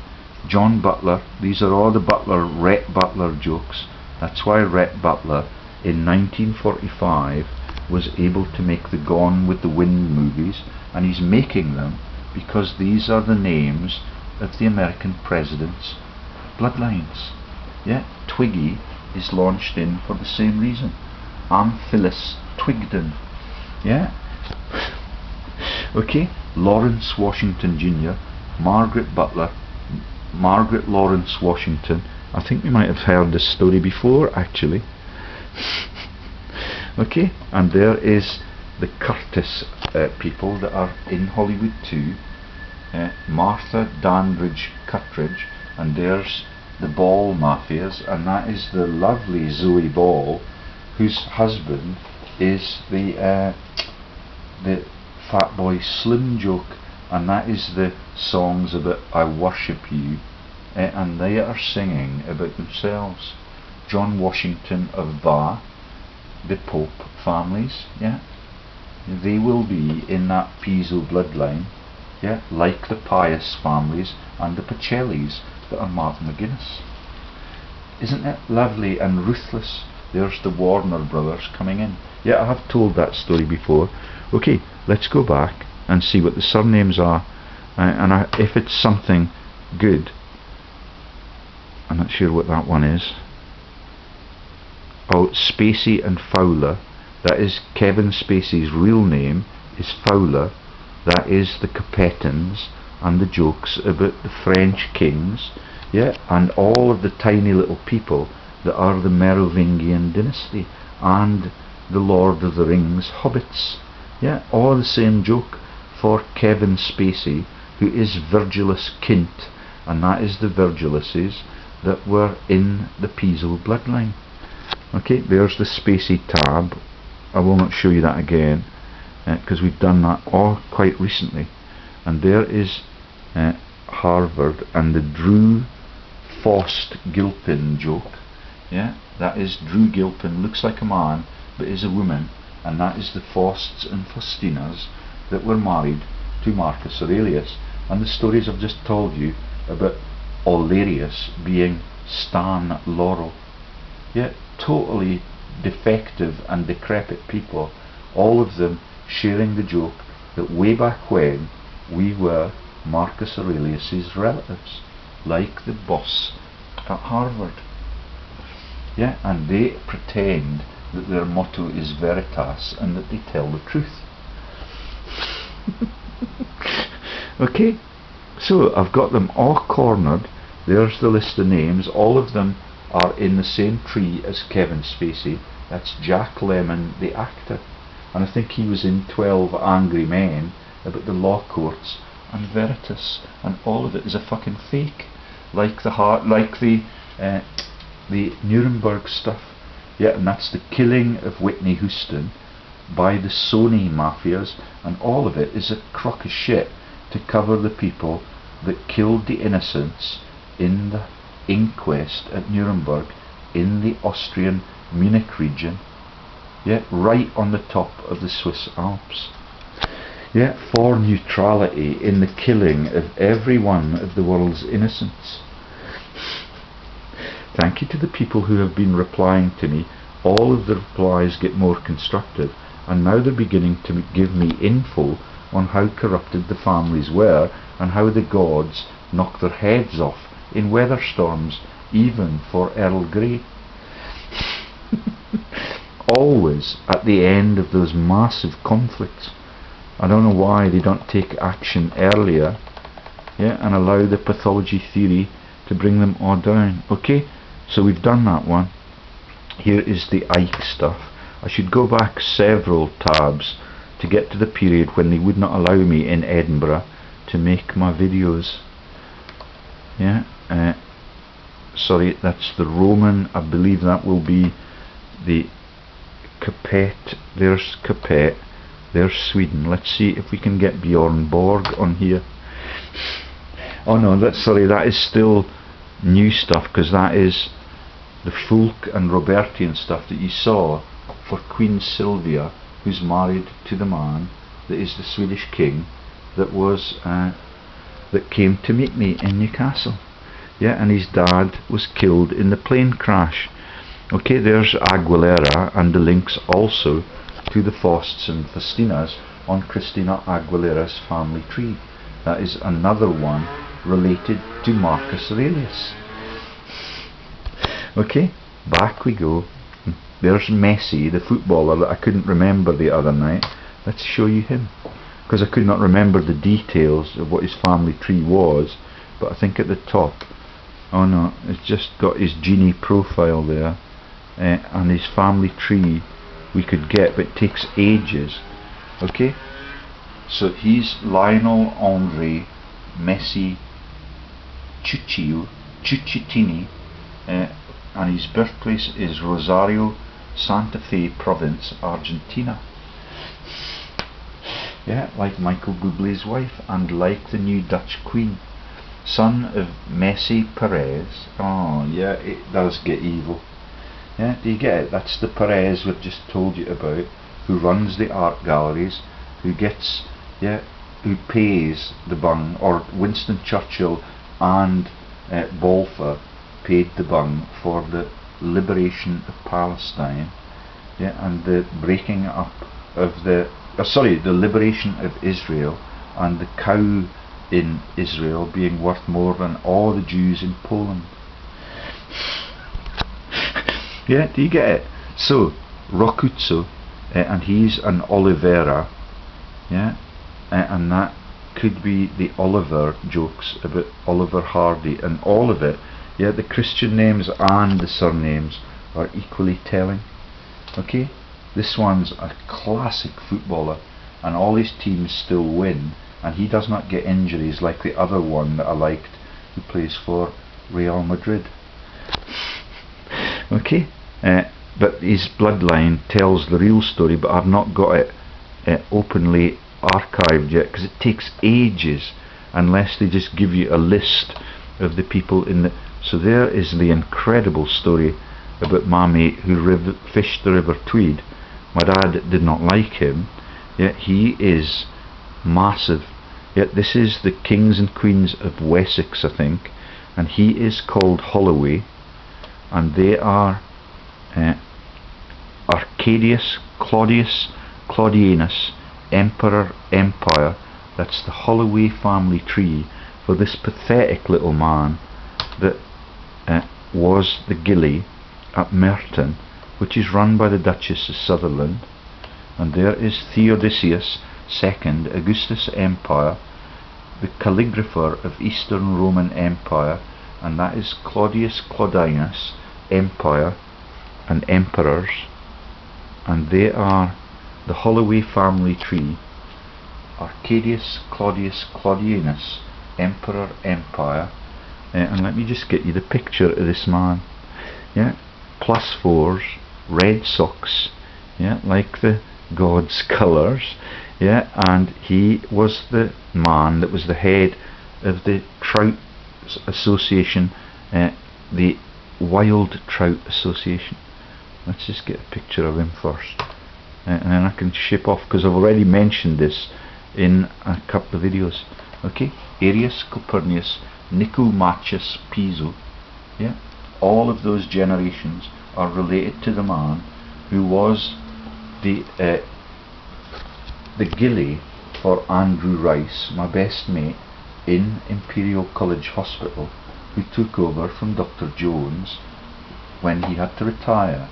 John Butler, these are all the Rhett Butler jokes. That's why Rhett Butler in 1945 was able to make the Gone with the Wind movies, and he's making them because these are the names of the American president's bloodlines. Yeah, Twiggy is launched in for the same reason. I'm Phyllis Twigden. Yeah. Okay, Lawrence Washington Jr., Margaret Butler, Margaret Lawrence Washington. I think we might have heard this story before, actually. Okay, and there is the Curtis people that are in Hollywood too. Martha Dandridge Cuttridge, and there's the Ball Mafias, and that is the lovely Zoe Ball, whose husband is the Fatboy Slim joke, and that is the songs about I worship you, and they are singing about themselves. John Washington of Bar, the Pope families, yeah, they will be in that PISO bloodline, yeah, like the PIES families and the Pacellis that are Martin McGuinness. Isn't it lovely and ruthless? There's the Warner brothers coming in. Yeah, I have told that story before. Okay, let's go back and see what the surnames are, and if it's something good. I'm not sure what that one is. Oh, Spacey and Fowler. That is Kevin Spacey's real name is Fowler. That is the Capetans and the jokes about the French kings, yeah, and all of the tiny little people that are the Merovingian dynasty and the Lord of the Rings hobbits. Yeah, all the same joke for Kevin Spacey, who is Virgilus Kint, and that is the Virgiluses that were in the PISO bloodline. Okay, there's the Spacey tab. I will not show you that again because we've done that all quite recently. And there is Harvard and the Drew Faust Gilpin joke. Yeah, that is Drew Gilpin, looks like a man but is a woman, and that is the Fausts and Faustinas that were married to Marcus Aurelius. And the stories I've just told you about Aulerius being Stan Laurel. Yeah, totally defective and decrepit people, all of them sharing the joke that way back when we were Marcus Aurelius's relatives, like the boss at Harvard. Yeah, and they pretend that their motto is veritas and that they tell the truth. Okay, so I've got them all cornered. There's the list of names. All of them are in the same tree as Kevin Spacey. That's Jack Lemmon, the actor, and I think he was in 12 Angry Men about the law courts and Veritas, and all of it is a fucking fake, like the Nuremberg stuff. Yeah, and that's the killing of Whitney Houston by the Sony mafias, and all of it is a crock of shit to cover the people that killed the innocents in the inquest at Nuremberg in the Austrian Munich region. Yeah, right on the top of the Swiss Alps. Yeah, for neutrality in the killing of every one of the world's innocents. Thank you to the people who have been replying to me. All of the replies get more constructive, and now they're beginning to give me info on how corrupted the families were and how the gods knocked their heads off in weather storms, even for Earl Grey. Always at the end of those massive conflicts. I don't know why they don't take action earlier, yeah, and allow the pathology theory to bring them all down. Okay, so we've done that one. Here is the Ike stuff. I should go back several tabs to get to the period when they would not allow me in Edinburgh to make my videos. Yeah, sorry, that's the Roman. I believe that will be the Capet. There's Capet. There's Sweden. Let's see if we can get Bjorn Borg on here. Oh no, that is still new stuff, because that is the Fulk and Robertian stuff that you saw for Queen Sylvia, who's married to the man that is the Swedish king that was that came to meet me in Newcastle. Yeah, and his dad was killed in the plane crash. Okay, there's Aguilera, and the links also to the Fausts and Faustinas on Christina Aguilera's family tree. That is another one related to Marcus Aurelius. Okay, back we go. There's Messi, the footballer that I couldn't remember the other night. Let's show you him, because I could not remember the details of what his family tree was, but I think at the top, oh no, it's just got his genie profile there, and his family tree we could get, but it takes ages. Okay, so he's Lionel Andre Messi Ciuccittini, and his birthplace is Rosario, Santa Fe province, Argentina. Yeah, like Michael Bublé's wife, and like the new Dutch queen, son of Messi Perez. Oh yeah, it does get evil. Yeah, do you get it? That's the Perez we've just told you about, who runs the art galleries, who gets, yeah, who pays the bung, or Winston Churchill and Balfour paid the bung for the liberation of Palestine, yeah, and the breaking up of the the liberation of Israel, and the cow in Israel being worth more than all the Jews in Poland. Yeah, do you get it? So Rocuzzo, and he's an Oliveira, yeah, and that could be the Oliver jokes about Oliver Hardy, and all of it. Yeah, the Christian names and the surnames are equally telling. Okay, this one's a classic footballer, and all his teams still win, and he does not get injuries like the other one that I liked, who plays for Real Madrid. Okay, but his bloodline tells the real story, but I've not got it openly archived yet, because it takes ages unless they just give you a list of the people in the. So there is the incredible story about my mate who fished the River Tweed. My dad did not like him, yet he is massive. Yet this is the kings and queens of Wessex, I think, and he is called Holloway, and they are Arcadius, Claudius, Claudianus, Emperor, Empire. That's the Holloway family tree for this pathetic little man that was the Gilly at Merton, which is run by the Duchess of Sutherland. And there is Theodosius II, Augustus Empire, the calligrapher of Eastern Roman Empire, and that is Claudius Claudinus, Empire and Emperors, and they are the Holloway family tree. Arcadius Claudius Claudianus, Emperor Empire. And let me just get you the picture of this man. Yeah, +4s, red socks, yeah, like the god's colours. Yeah, and he was the man that was the head of the Trout Association, the Wild Trout Association. Let's just get a picture of him first, and then I can ship off, because I've already mentioned this in a couple of videos. Okay, Arius, Copernicus, Nicomachus, PISO. Yeah, all of those generations are related to the man who was the gillie for Andrew Rice, my best mate, in Imperial College Hospital, who took over from Dr. Jones when he had to retire.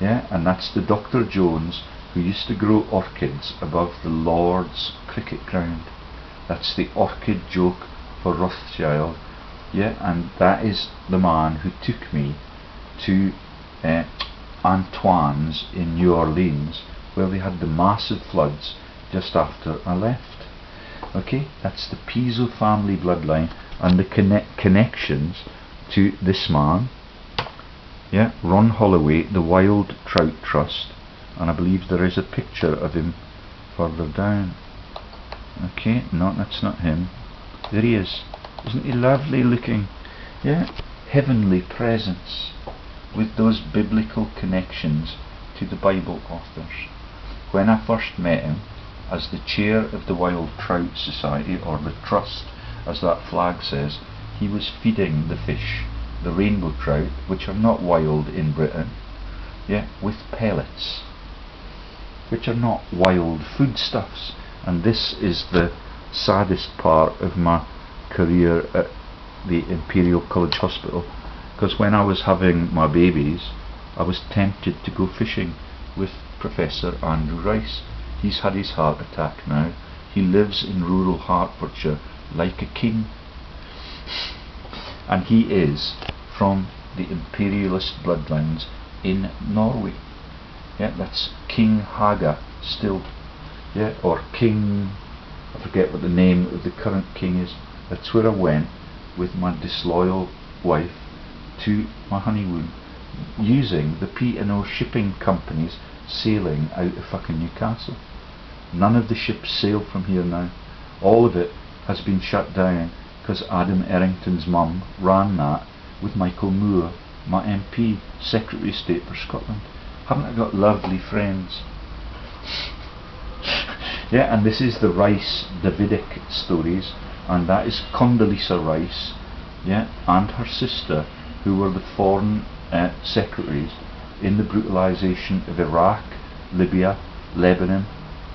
Yeah, and that's the Dr. Jones who used to grow orchids above the Lord's cricket ground. That's the orchid joke for Rothschild. Yeah, and that is the man who took me to Antoine's in New Orleans, where they had the massive floods just after I left. Okay, that's the PISO family bloodline and the connections to this man. Yeah, Ron Holloway, the Wild Trout Trust, and I believe there is a picture of him further down. Okay, no, that's not him. There he is. Isn't he lovely looking? Yeah, heavenly presence with those biblical connections to the Bible authors. When I first met him, as the chair of the Wild Trout Society, or the Trust as that flag says, he was feeding the fish, the rainbow trout, which are not wild in Britain, yeah, with pellets, which are not wild foodstuffs. And this is the saddest part of my career at the Imperial College Hospital, because when I was having my babies, I was tempted to go fishing with Professor Andrew Rice. He's had his heart attack now. He lives in rural Hertfordshire like a king, and he is from the imperialist bloodlines in Norway. Yeah, that's King Haga still. Yeah, or King, I forget what the name of the current king is. That's where I went with my disloyal wife to my honeymoon, using the P&O shipping companies sailing out of fucking Newcastle. None of the ships sail from here now. All of it has been shut down because Adam Errington's mum ran that with Michael Moore, my MP, Secretary of State for Scotland. Haven't I got lovely friends? Yeah, and this is the Rice Davidic stories, and that is Condoleezza Rice, yeah, and her sister, who were the foreign secretaries in the brutalisation of Iraq, Libya, Lebanon,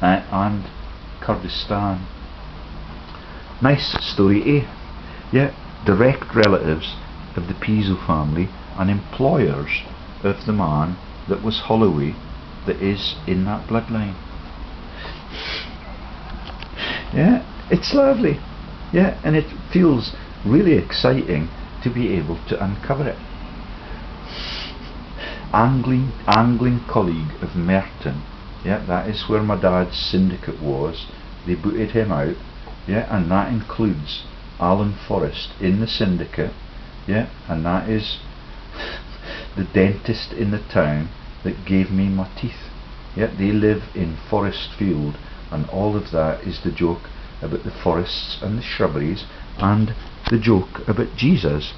and Kurdistan. Nice story, eh? Yeah, direct relatives of the PISO family and employers of the man that was Holloway, that is in that bloodline. Yeah, it's lovely. Yeah, and it feels really exciting to be able to uncover it. Angling colleague of Merton. Yeah, that is where my dad's syndicate was. They booted him out. Yeah, and that includes Alan Forrest in the syndicate. Yeah, and that is the dentist in the town that gave me my teeth. Yeah, they live in Forest Field, and all of that is the joke about the forests and the shrubberies, and the joke about Jesus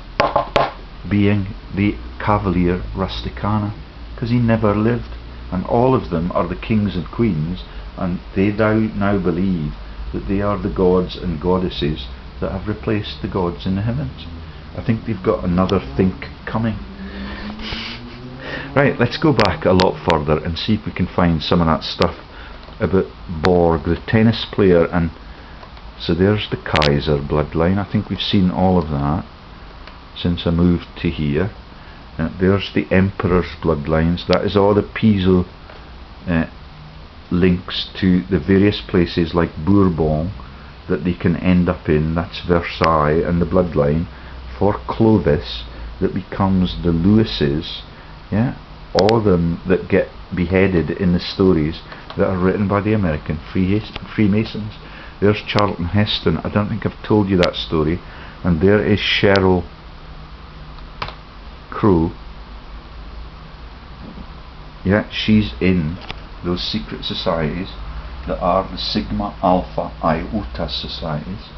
being the Cavalier Rusticana, because he never lived. And all of them are the kings and queens, and they now believe that they are the gods and goddesses that have replaced the gods in the heavens. I think they've got another think coming. Right, let's go back a lot further and see if we can find some of that stuff about Borg, the tennis player. And so there's the Kaiser bloodline. I think we've seen all of that since I moved to here. There's the Emperor's bloodlines. That is all the PISO links to the various places like Bourbon that they can end up in. That's Versailles, and the bloodline for Clovis that becomes the Lewises. Yeah, all of them that get beheaded in the stories that are written by the American Freemasons. There's Charlton Heston. I don't think I've told you that story. And there is Sheryl Crow. Yeah, she's in those secret societies that are the Sigma Alpha Iota societies.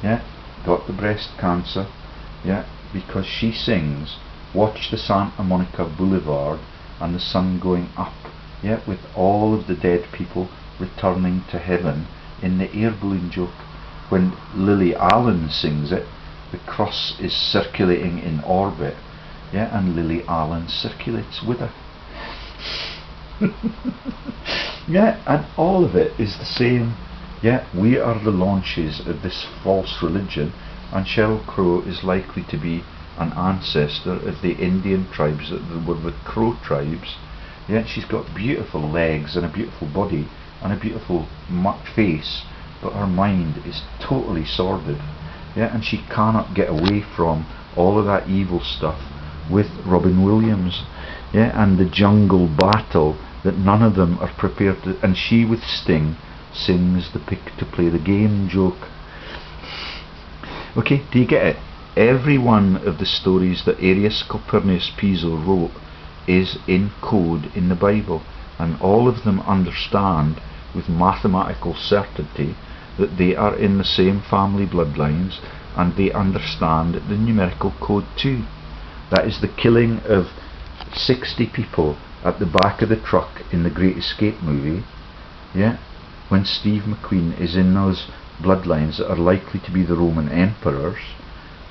Yeah, got the breast cancer. Yeah, because she sings "Watch the Santa Monica Boulevard and the sun going up." Yeah, with all of the dead people returning to heaven in the air balloon joke. When Lily Allen sings it, the cross is circulating in orbit. Yeah, and Lily Allen circulates with her. Yeah, and all of it is the same. Yeah, we are the launches of this false religion, and Sheryl Crow is likely to be an ancestor of the Indian tribes that were the Crow tribes. Yeah, she's got beautiful legs and a beautiful body and a beautiful face, but her mind is totally sordid. Yeah, and she cannot get away from all of that evil stuff with Robin Williams. Yeah, and the jungle battle that none of them are prepared to, and she with Sting sings the pick to play the game joke. Okay, do you get it? Every one of the stories that Arius Copernicus Piso wrote is in code in the Bible, and all of them understand with mathematical certainty that they are in the same family bloodlines, and they understand the numerical code too. That is the killing of 60 people at the back of the truck in the Great Escape movie. Yeah, when Steve McQueen is in those bloodlines that are likely to be the Roman emperors.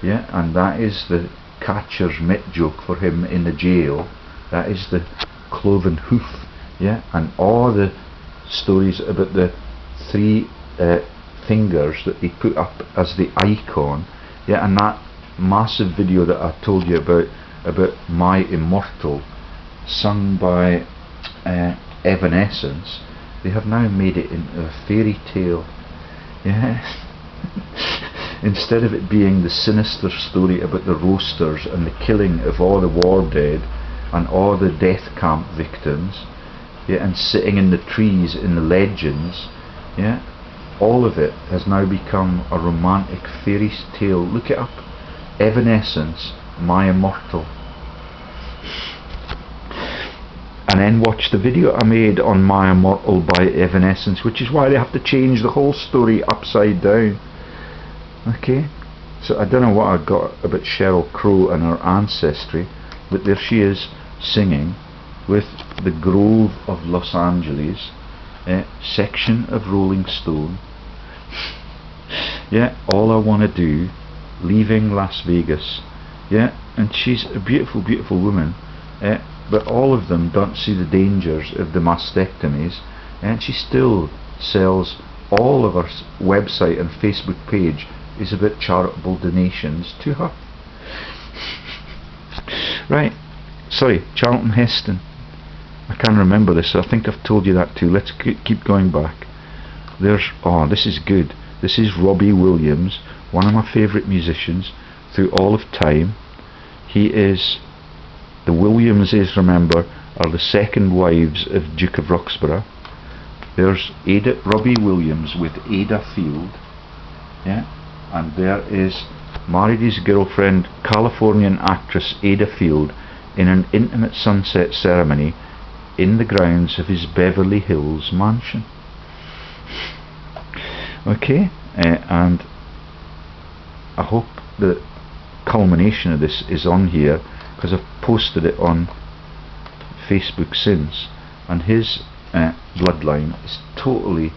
Yeah, and that is the catcher's mitt joke for him in the jail. That is the cloven hoof. Yeah, and all the stories about the three fingers that they put up as the icon. Yeah, and that massive video that I told you about My Immortal, sung by Evanescence. They have now made it into a fairy tale. Yeah. Instead of it being the sinister story about the roasters and the killing of all the war dead and all the death camp victims, yeah, and sitting in the trees in the legends, yeah, all of it has now become a romantic fairy tale. Look it up. Evanescence, My Immortal. And then watch the video I made on My Immortal by Evanescence, which is why they have to change the whole story upside down. Okay, so I don't know what I got about Sheryl Crow and her ancestry, but there she is singing with the Grove of Los Angeles, section of Rolling Stone. Yeah, all I want to do, leaving Las Vegas. Yeah, and she's a beautiful, beautiful woman. But all of them don't see the dangers of the mastectomies, and she still sells all of her website and Facebook page is about charitable donations to her. Right, sorry, Charlton Heston. I can't remember this, so I think I've told you that too. Let's keep going back. There's, oh, this is good. This is Robbie Williams, one of my favourite musicians through all of time. He is, the Williamses, remember, are the second wives of Duke of Roxburgh. There's Robbie Williams with Ada Field. Yeah, and there is married his girlfriend, Californian actress Ada Field, in an intimate sunset ceremony in the grounds of his Beverly Hills mansion. Okay, and I hope the culmination of this is on here, because I've posted it on Facebook since, and his bloodline is totally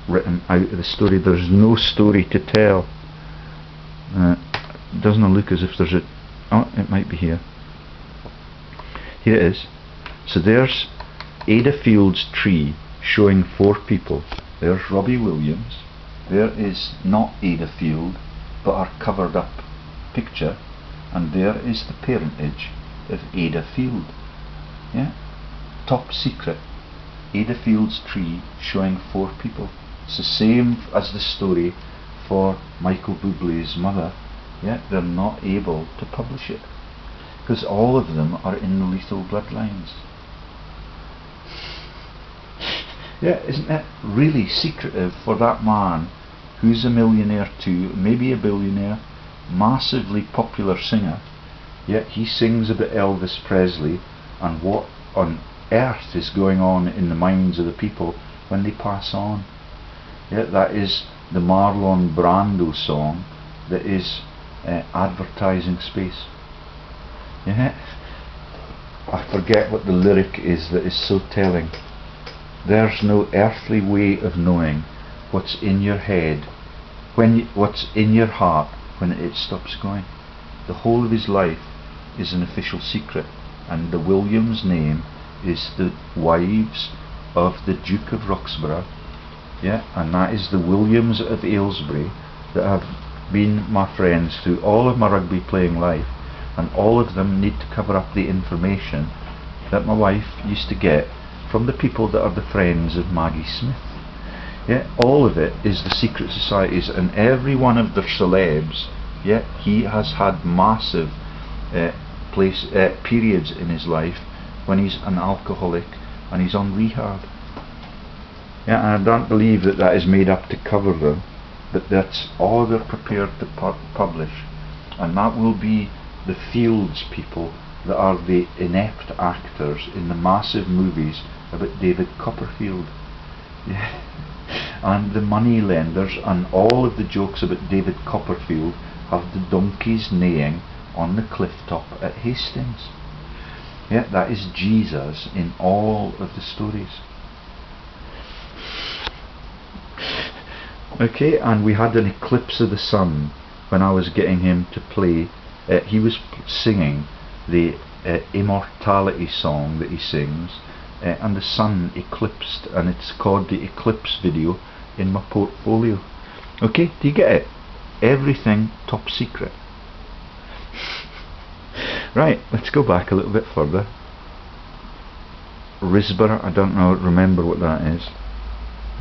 written out of the story. There's no story to tell. It doesn't look as if there's a, oh, it might be here. Here it is. So there's Ada Field's tree showing 4 people. There's Robbie Williams. There is not Ada Field, but our covered up picture, and there is the parentage of Ada Field. Yeah, top secret. Ada Field's tree showing 4 people. It's the same as the story for Michael Bublé's mother. Yeah, they're not able to publish it because all of them are in the lethal bloodlines. Yeah, isn't it really secretive for that man who's a millionaire too, maybe a billionaire, massively popular singer, yet he sings about Elvis Presley and what on earth is going on in the minds of the people when they pass on. Yet that is the Marlon Brando song that is advertising space. Yeah, I forget what the lyric is that is so telling. There's no earthly way of knowing what's in your head, what's in your heart when it stops going. The whole of his life is an official secret, and the Williams name is the wives of the Duke of Roxburgh, yeah, and that is the Williams of Aylesbury that have been my friends through all of my rugby playing life, and all of them need to cover up the information that my wife used to get from the people that are the friends of Maggie Smith. Yeah, all of it is the secret societies, and every one of their celebs, yeah, he has had massive periods in his life when he's an alcoholic and he's on rehab. Yeah, and I don't believe that that is made up to cover them, but that's all they're prepared to publish, and that will be the Fields people that are the inept actors in the massive movies about David Copperfield. Yeah. And the money lenders, and all of the jokes about David Copperfield have the donkeys neighing on the cliff top at Hastings. Yeah, that is Jesus in all of the stories. Okay, and we had an eclipse of the sun when I was getting him to play. He was singing the immortality song that he sings, and the sun eclipsed, and it's called the eclipse video in my portfolio. Okay, do you get it? Everything top secret. Right, let's go back a little bit further. Risborough, I don't know, remember what that is.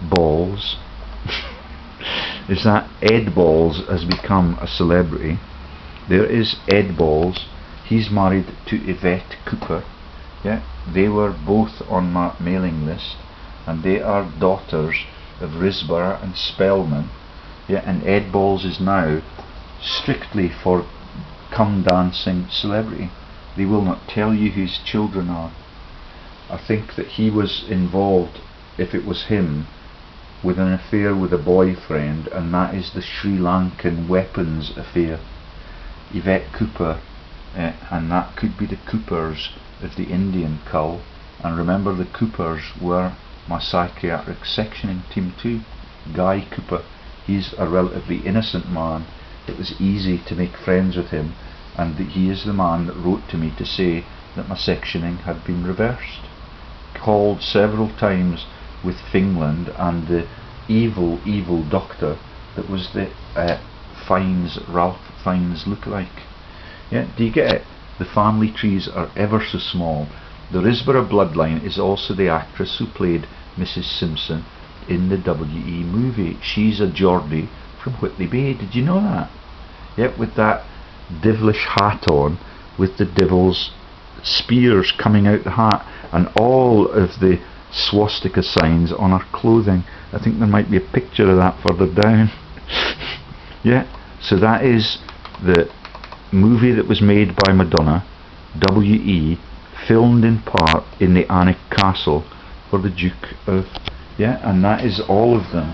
Balls. Is that Ed Balls has become a celebrity. There is Ed Balls. He's married to Yvette Cooper. Yeah, they were both on my mailing list, and they are daughters of Risborough and Spellman. Yeah, and Ed Balls is now strictly for come dancing celebrity. They will not tell you who his children are. I think that he was involved, if it was him, with an affair with a boyfriend, and that is the Sri Lankan weapons affair. Yvette Cooper, and that could be the Coopers of the Indian cull. And remember, the Coopers were my psychiatric sectioning team too. Guy Cooper, he's a relatively innocent man. It was easy to make friends with him, and he is the man that wrote to me to say that my sectioning had been reversed. Called several times with Fingland and the evil doctor that was the Ralph Fiennes lookalike. Yeah, do you get it? The family trees are ever so small. The Risborough bloodline is also the actress who played Mrs. Simpson in the WE movie. She's a Geordie from Whitley Bay. Did you know that? Yep, with that devilish hat on, with the devil's spears coming out the hat, and all of the swastika signs on her clothing. I think there might be a picture of that further down. Yeah, so that is the movie that was made by Madonna, WE, filmed in part in the Alnwick Castle for the Duke of, yeah, and that is all of them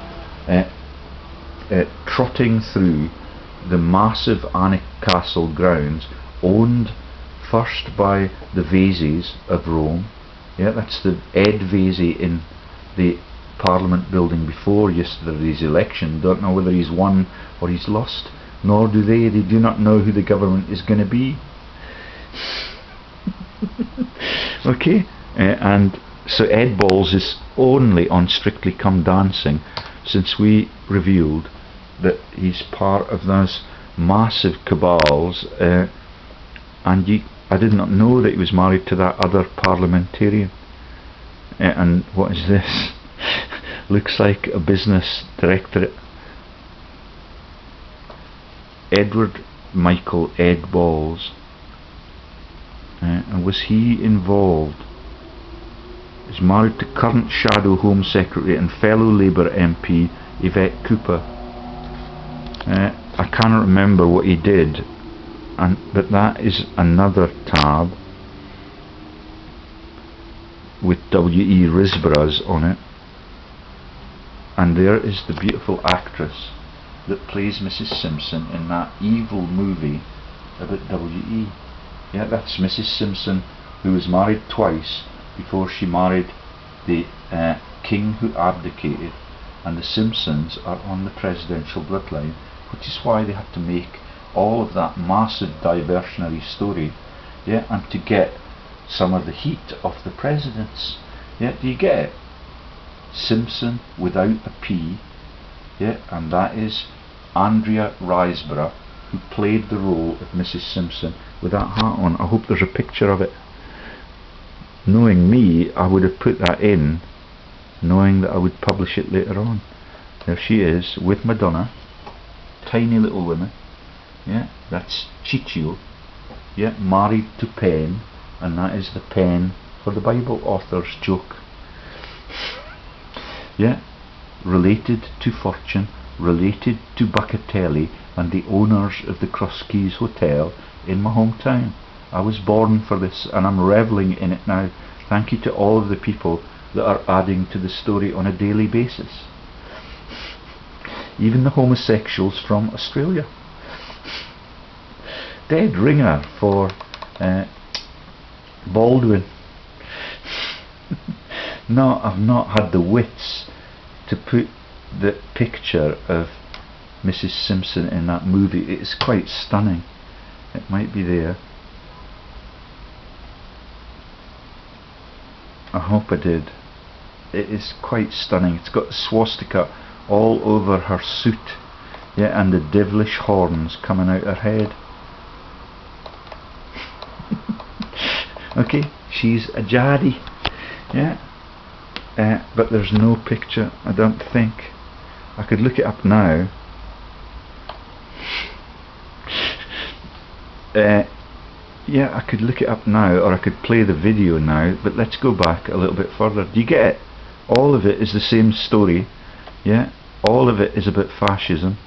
trotting through the massive Alnwick Castle grounds, owned first by the Veseys of Rome. Yeah, that's the Ed Vesey in the Parliament building before yesterday's election. Don't know whether he's won or he's lost, nor do they. They do not know who the government is going to be. Okay, and so Ed Balls is only on Strictly Come Dancing since we revealed that he's part of those massive cabals, and I did not know that he was married to that other parliamentarian. And what is this? Looks like a business directorate. Edward Michael Ed Balls. And was he involved is married to current Shadow Home Secretary and fellow Labour MP Yvette Cooper. I cannot remember what he did, but that is another tab with W.E. Risborough on it, and there is the beautiful actress that plays Mrs. Simpson in that evil movie about W.E. Yeah, that's Mrs. Simpson, who was married twice before she married the king who abdicated, and the Simpsons are on the presidential bloodline, which is why they had to make all of that massive diversionary story, yeah, and to get some of the heat off the presidents. Yeah, do you get it? Simpson without a P, yeah, and that is Andrea Riseborough, who played the role of Mrs. Simpson with that hat on. I hope there's a picture of it. Knowing me, I would have put that in, knowing that I would publish it later on. There she is with Madonna, tiny little woman. Yeah, that's Ciccio, yeah, married to Pen, and that is the pen for the Bible author's joke. Yeah, related to Fortune, related to Buccatelli and the owners of the Cross Keys Hotel in my hometown. I was born for this and I'm revelling in it now. Thank you to all of the people that are adding to the story on a daily basis. Even the homosexuals from Australia. Dead ringer for Baldwin. No, I've not had the wits to put the picture of Mrs. Simpson in that movie. It's quite stunning. It might be there. I hope I did. It is quite stunning. It's got the swastika all over her suit, yeah, and the devilish horns coming out her head. Okay, she's a Jaddy, yeah, but there's no picture, I don't think. I could look it up now. Yeah, I could look it up now, or I could play the video now, but let's go back a little bit further. Do you get it? All of it is the same story, yeah, all of it is about fascism,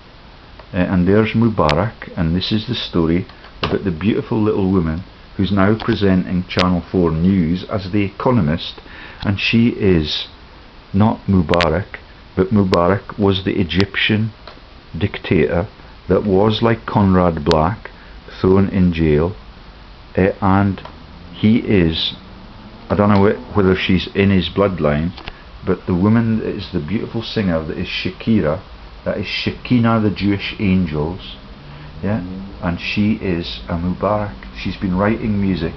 and there's Mubarak, and this is the story about the beautiful little woman who's now presenting Channel 4 News as The Economist, and she is not Mubarak, but Mubarak was the Egyptian dictator that was, like Conrad Black, thrown in jail, and he is, I don't know whether she's in his bloodline, but the woman that is the beautiful singer that is Shakira, that is Shekinah the Jewish Angels, yeah, and she is a Mubarak. She's been writing music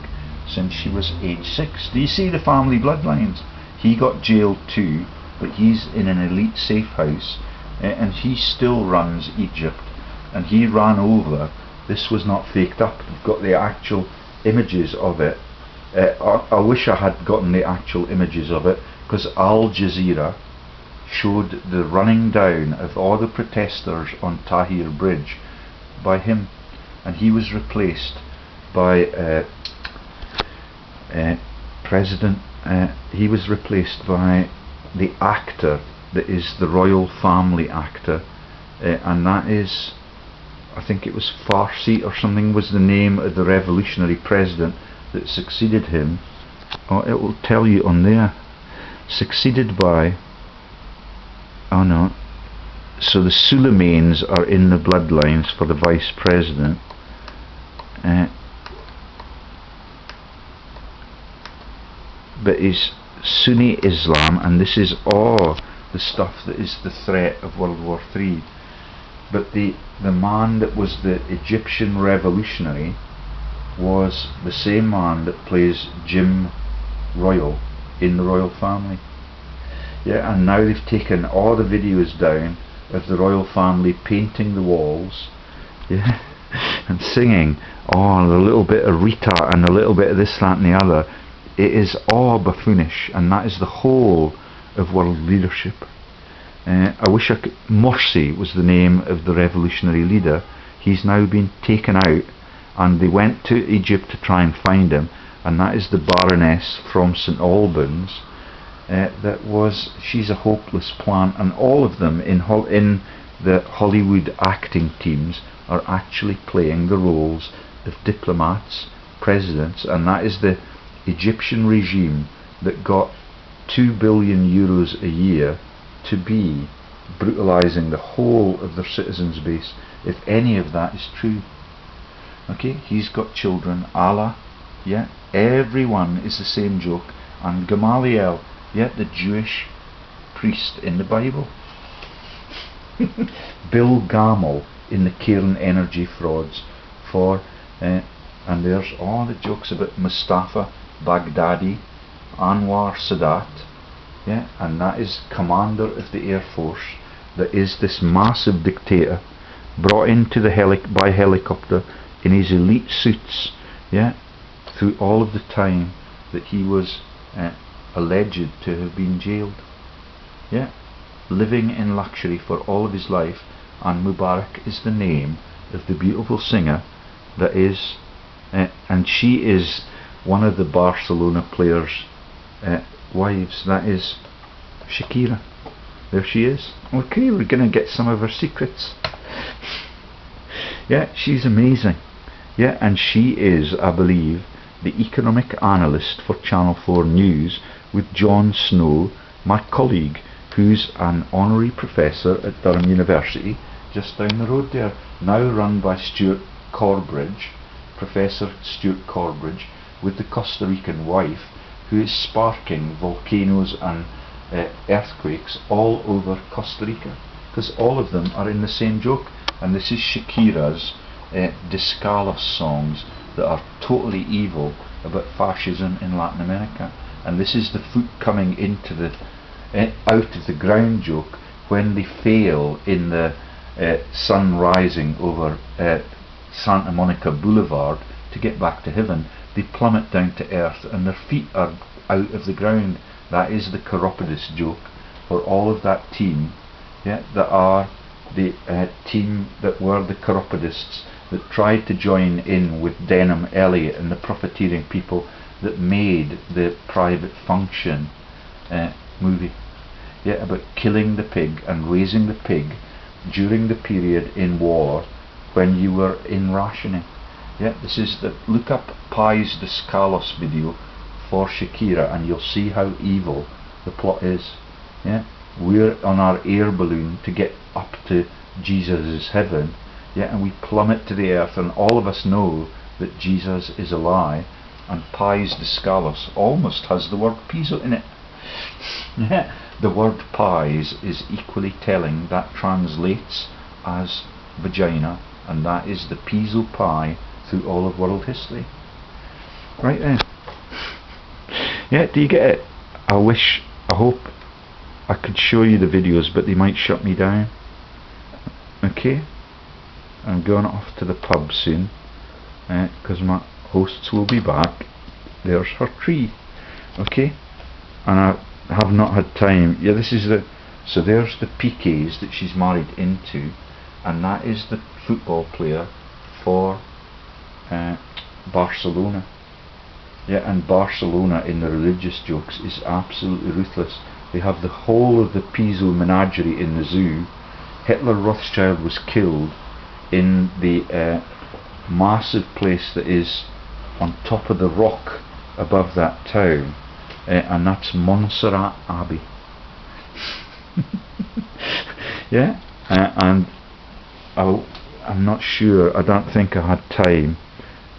since she was age 6. Do you see the family bloodlines? He got jailed too, but he's in an elite safe house, and he still runs Egypt, and he ran over, this was not faked up, we've got the actual images of it. I wish I had gotten the actual images of it, because Al Jazeera showed the running down of all the protesters on Tahrir Bridge by him, and he was replaced by he was replaced by the actor that is the royal family actor, and that is, I think it was Farsi or something was the name of the revolutionary president that succeeded him. Oh, it will tell you on there, succeeded by, oh no, so the Suleimanes are in the bloodlines for the vice president. But is Sunni Islam, and this is all the stuff that is the threat of World War III. But the man that was the Egyptian revolutionary was the same man that plays Jim Royal in the royal family. Yeah, and now they've taken all the videos down of the royal family painting the walls, yeah, and singing, oh, a little bit of Rita and a little bit of this, that and the other. It is all buffoonish, and that is the whole of world leadership. I wish I could. Morsi was the name of the revolutionary leader. He's now been taken out, and they went to Egypt to try and find him, and that is the Baroness from St Albans, that was She's a Hopeless Plant, and all of them in the Hollywood acting teams are actually playing the roles of diplomats, presidents, and that is the Egyptian regime that got 2 billion euros a year to be brutalizing the whole of their citizens base, if any of that is true. Okay, he's got children, Allah, yeah, everyone is the same joke, and Gamaliel, yeah, the Jewish priest in the Bible, Bill Gammel in the Cairn Energy frauds, and there's all the jokes about Mustafa Baghdadi, Anwar Sadat, yeah, and that is commander of the Air Force, that is this massive dictator brought into the by helicopter in his elite suits, yeah, through all of the time that he was alleged to have been jailed, yeah, living in luxury for all of his life. And Mubarak is the name of the beautiful singer that is, and she is one of the Barcelona players' wives. That is Shakira. There she is. Okay, we're going to get some of her secrets. Yeah, she's amazing. Yeah, and she is, I believe, the economic analyst for Channel 4 News with Jon Snow, my colleague, who's an honorary professor at Durham University, just down the road there, now run by Stuart Corbridge, Professor Stuart Corbridge, with the Costa Rican wife, who is sparking volcanoes and earthquakes all over Costa Rica, because all of them are in the same joke. And this is Shakira's Descalos songs that are totally evil about fascism in Latin America, and this is the foot coming into the out of the ground joke when they fail in the sun rising over Santa Monica Boulevard to get back to heaven. They plummet down to earth and their feet are out of the ground. That is the Chiropodist joke for all of that team, yeah, that are the team that were the Chiropodists that tried to join in with Denham Elliott and the profiteering people that made the Private Function movie, yeah, about killing the pig and raising the pig during the period in war when you were in rationing. Yeah, this is the look up PIES Descalos video for Shakira and you'll see how evil the plot is. Yeah, we're on our air balloon to get up to Jesus' heaven, yeah, and we plummet to the earth, and all of us know that Jesus is a lie, and PIES Descalos almost has the word PISO in it. Yeah, the word PIES is equally telling. That translates as vagina, and that is the PISO pie through all of world history. Right then. Yeah, do you get it? I hope I could show you the videos, but they might shut me down. Okay, I'm going off to the pub soon because my hosts will be back. There's her tree. Okay, and I have not had time. Yeah, this is so there's the PKs that she's married into, and that is the football player for Barcelona. Yeah, and Barcelona in the religious jokes is absolutely ruthless. They have the whole of the PISO menagerie in the zoo. Hitler Rothschild was killed in the massive place that is on top of the rock above that town, and that's Montserrat Abbey. Yeah, and I'm not sure, I don't think I had time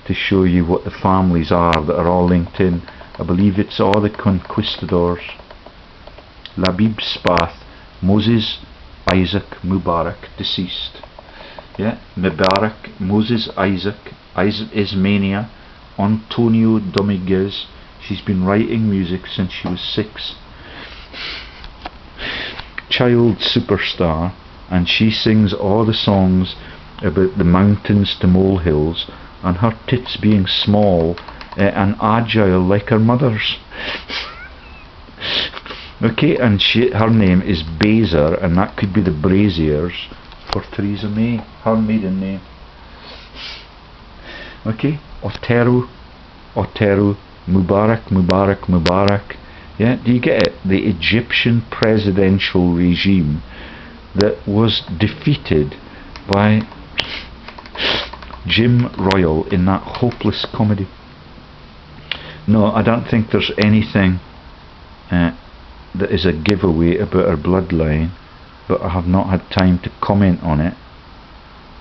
to show you what the families are that are all linked in. I believe it's all the conquistadors. Labib Spath, Moses Isaac Mubarak, deceased. Yeah, Mubarak, Moses Isaac Ismania, Antonio Dominguez. She's been writing music since she was 6. Child superstar, and she sings all the songs about the mountains to molehills and her tits being small and agile like her mother's. Okay, and her name is Baser, and that could be the Braziers for Theresa May, her maiden name. Okay, Otero, Mubarak, Mubarak, Mubarak. Yeah, do you get it? The Egyptian presidential regime that was defeated by Jim Royal in that hopeless comedy. No, I don't think there's anything that is a giveaway about our bloodline, but I have not had time to comment on it.